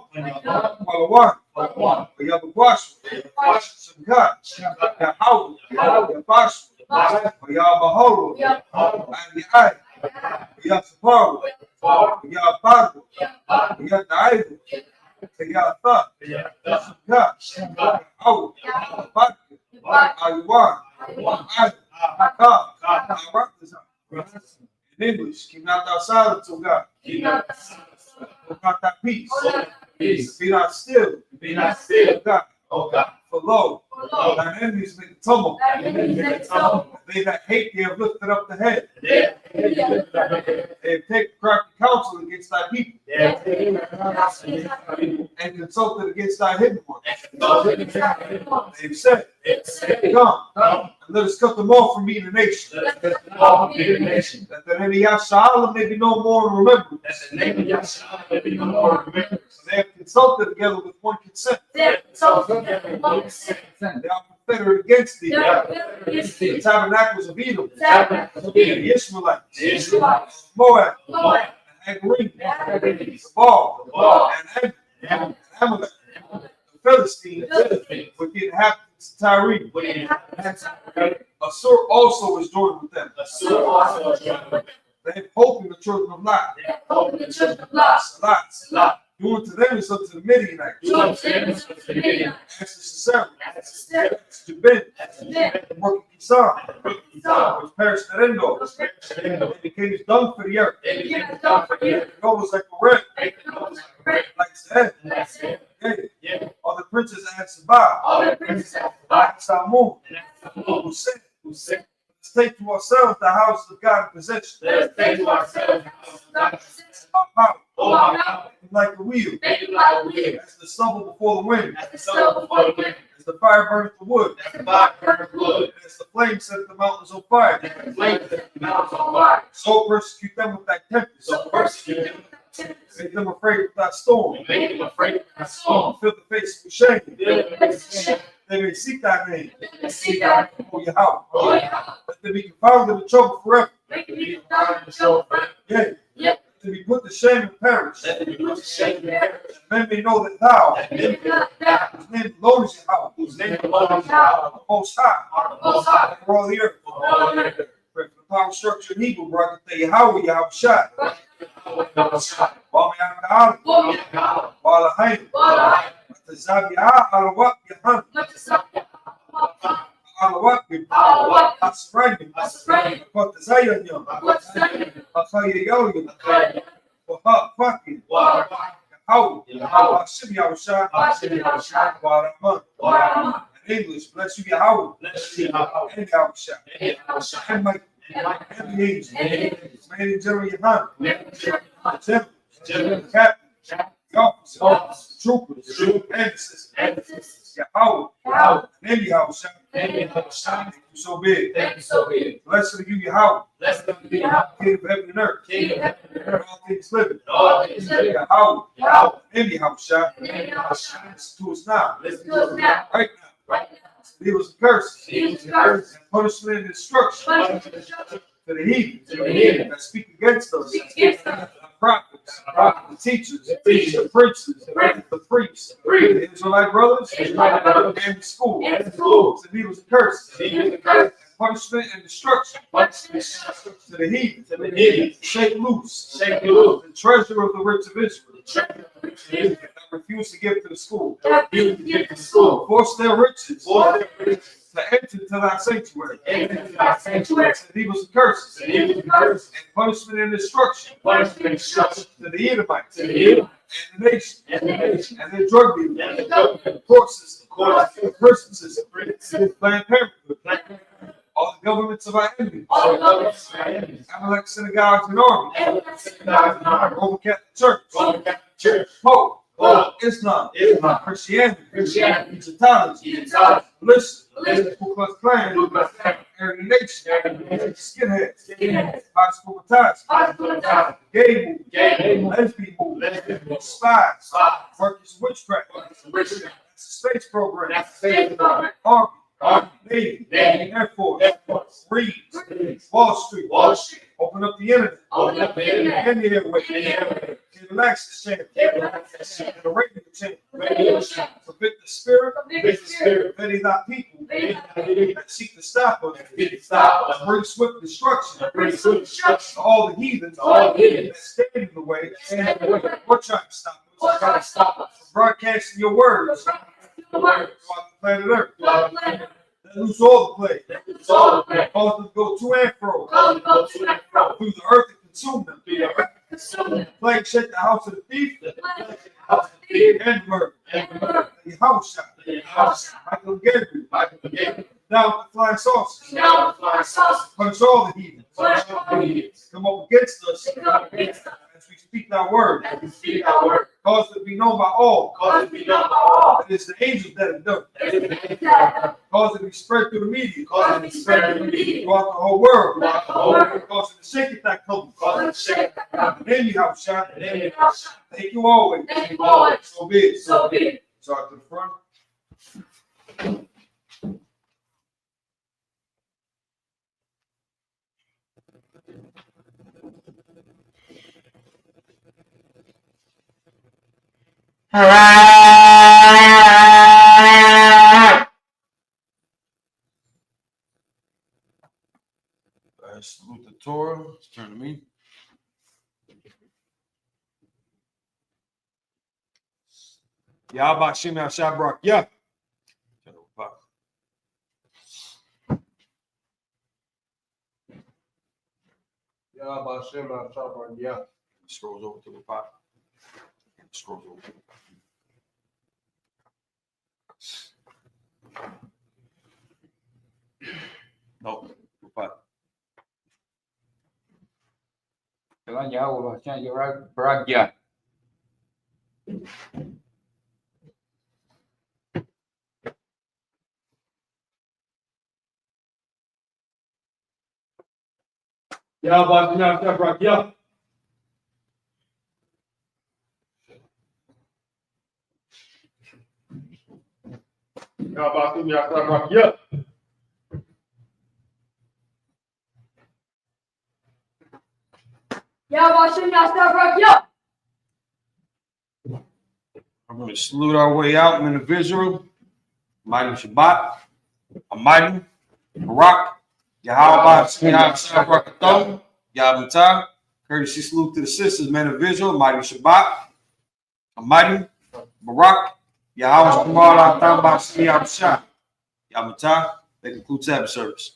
Malawan, Yabakwash, Shamkat, Yahaw, Yabash, Yabahoro, and the eye, Yasaparu, Yabaru, Yadaibu, Yata, Shamkat, Yahaw, Baki, Aywan, in English, keep not outside until God. Without that peace. Be not still. Oh God. For lo, thine enemies make a tumult. They that hate thee have lifted up the head. They have taken crafty counsel against thy people. And consulted against thy hidden ones. They have said, come, and let us cut them off from being a nation. That the name of Yahshua may be no more in remembrance. They have consulted together with one consent. They are confederate against thee. The tabernacles of Edom, the Ishmaelites, Moab, and Agarim, Sabal, and Amalek, the Philistines, with the inhabitants of Tyre. Assur also is joined with them. They have hope in the children of Lot. Salat. Doing to them is unto the Midianites. As to Sisera, as to Jabin, the work of Kisan, which perished at Endor, and became as dung for the earth. The nobles like a red, like Zed, all the princes at Sabbath, Salmon, who said, let's take to ourselves the houses of God in possession. Like the wheel, as the stubble before the wind, as the fire burneth the wood, as the flame set the mountains on fire. So persecute them with that tempest. Make them afraid with that storm. Fill the face with shame. They may seek thy name. Oh, Yahweh. Let them be confounded in trouble forever. Yea. To be put to shame and perish. Men may know that thou, whose name alone is Yahweh, the Most High, for all the earth. For the power structure in Hebrew brought the Yahweh, Yahweh Shai. In English, bless you, Yahweh. And Yahweh Shai. And Mike. And the angels. Man in general, Yohanan. The temple. The captain. The officers. The troopers. And the sisters. Yahweh. And Yahweh Shai. Thank you so big. Blessed are you, Yahweh. King of heaven and earth. And all things living. Yahweh. And Yahweh Shai. Listen to us now. Right now. Evils and curses. And punishment and destruction. To the heathen that speak against us. The prophets. teachers, the preachers, the priests, the Israelite brothers, and the school. The needles and curses, punishment and destruction to the heathen, shake loose, the treasure of the rich of Israel, that refuse to give to the school, force their riches to enter to thy sanctuary, the needles and curses, and punishment and destruction to the Edomites, and the nation, and their drug dealers, the court system, the prison system, Planned Parenthood, all the governments of our enemies, Amalek synagogues and armies, Roman Catholic Church, Pope, Islam, Christianity, Egyptology, militia, Ku Klux Klan, Aryan Nation, skinheads, hospital gay movement, lesbian movement, spies, Turkish witchcraft, space program, Army, Navy, Air Force, Marines, Wall Street, open up the internet, and the airway, relax the channel, and the radio channel, forbid the spirit, that is not people, that seek to stop us, bring swift destruction to all the heathens that stand in the way, or trying to stop us, from broadcasting your words throughout the planet Earth. Let loose all the plagues. Cause them to go to and fro through the earth and consume them. Plague shake the house of the thief and murder. The house shot. Michael Gabriel. Down with the flying saucers. Punish all the heathens. Come up against us as we speak thy word. Cause it to be known by all. That it's the angels that have done it. Cause it to be spread through the media. Throughout the whole world. Cause it to shake it that color. Then you have shot. Thank you always. So be it. Start to the front. Salute the Torah. Let's turn to me. Yahba Shem Shabrak. Yeah. Scrolls over to the pot. Scrolls over. No, the pot. Сегодня у вас брагья. Yahba Shem Shabrak. Yeah. I'm going to salute our way out in individual. Mighty Shabbat, Almighty, Barak, Yahweh, Shabbat, Yahweh, courtesy salute to the sisters, men of Israel, Mighty Shabbat, Almighty, Barak, Yahweh, Yahweh, that concludes Sabbath service.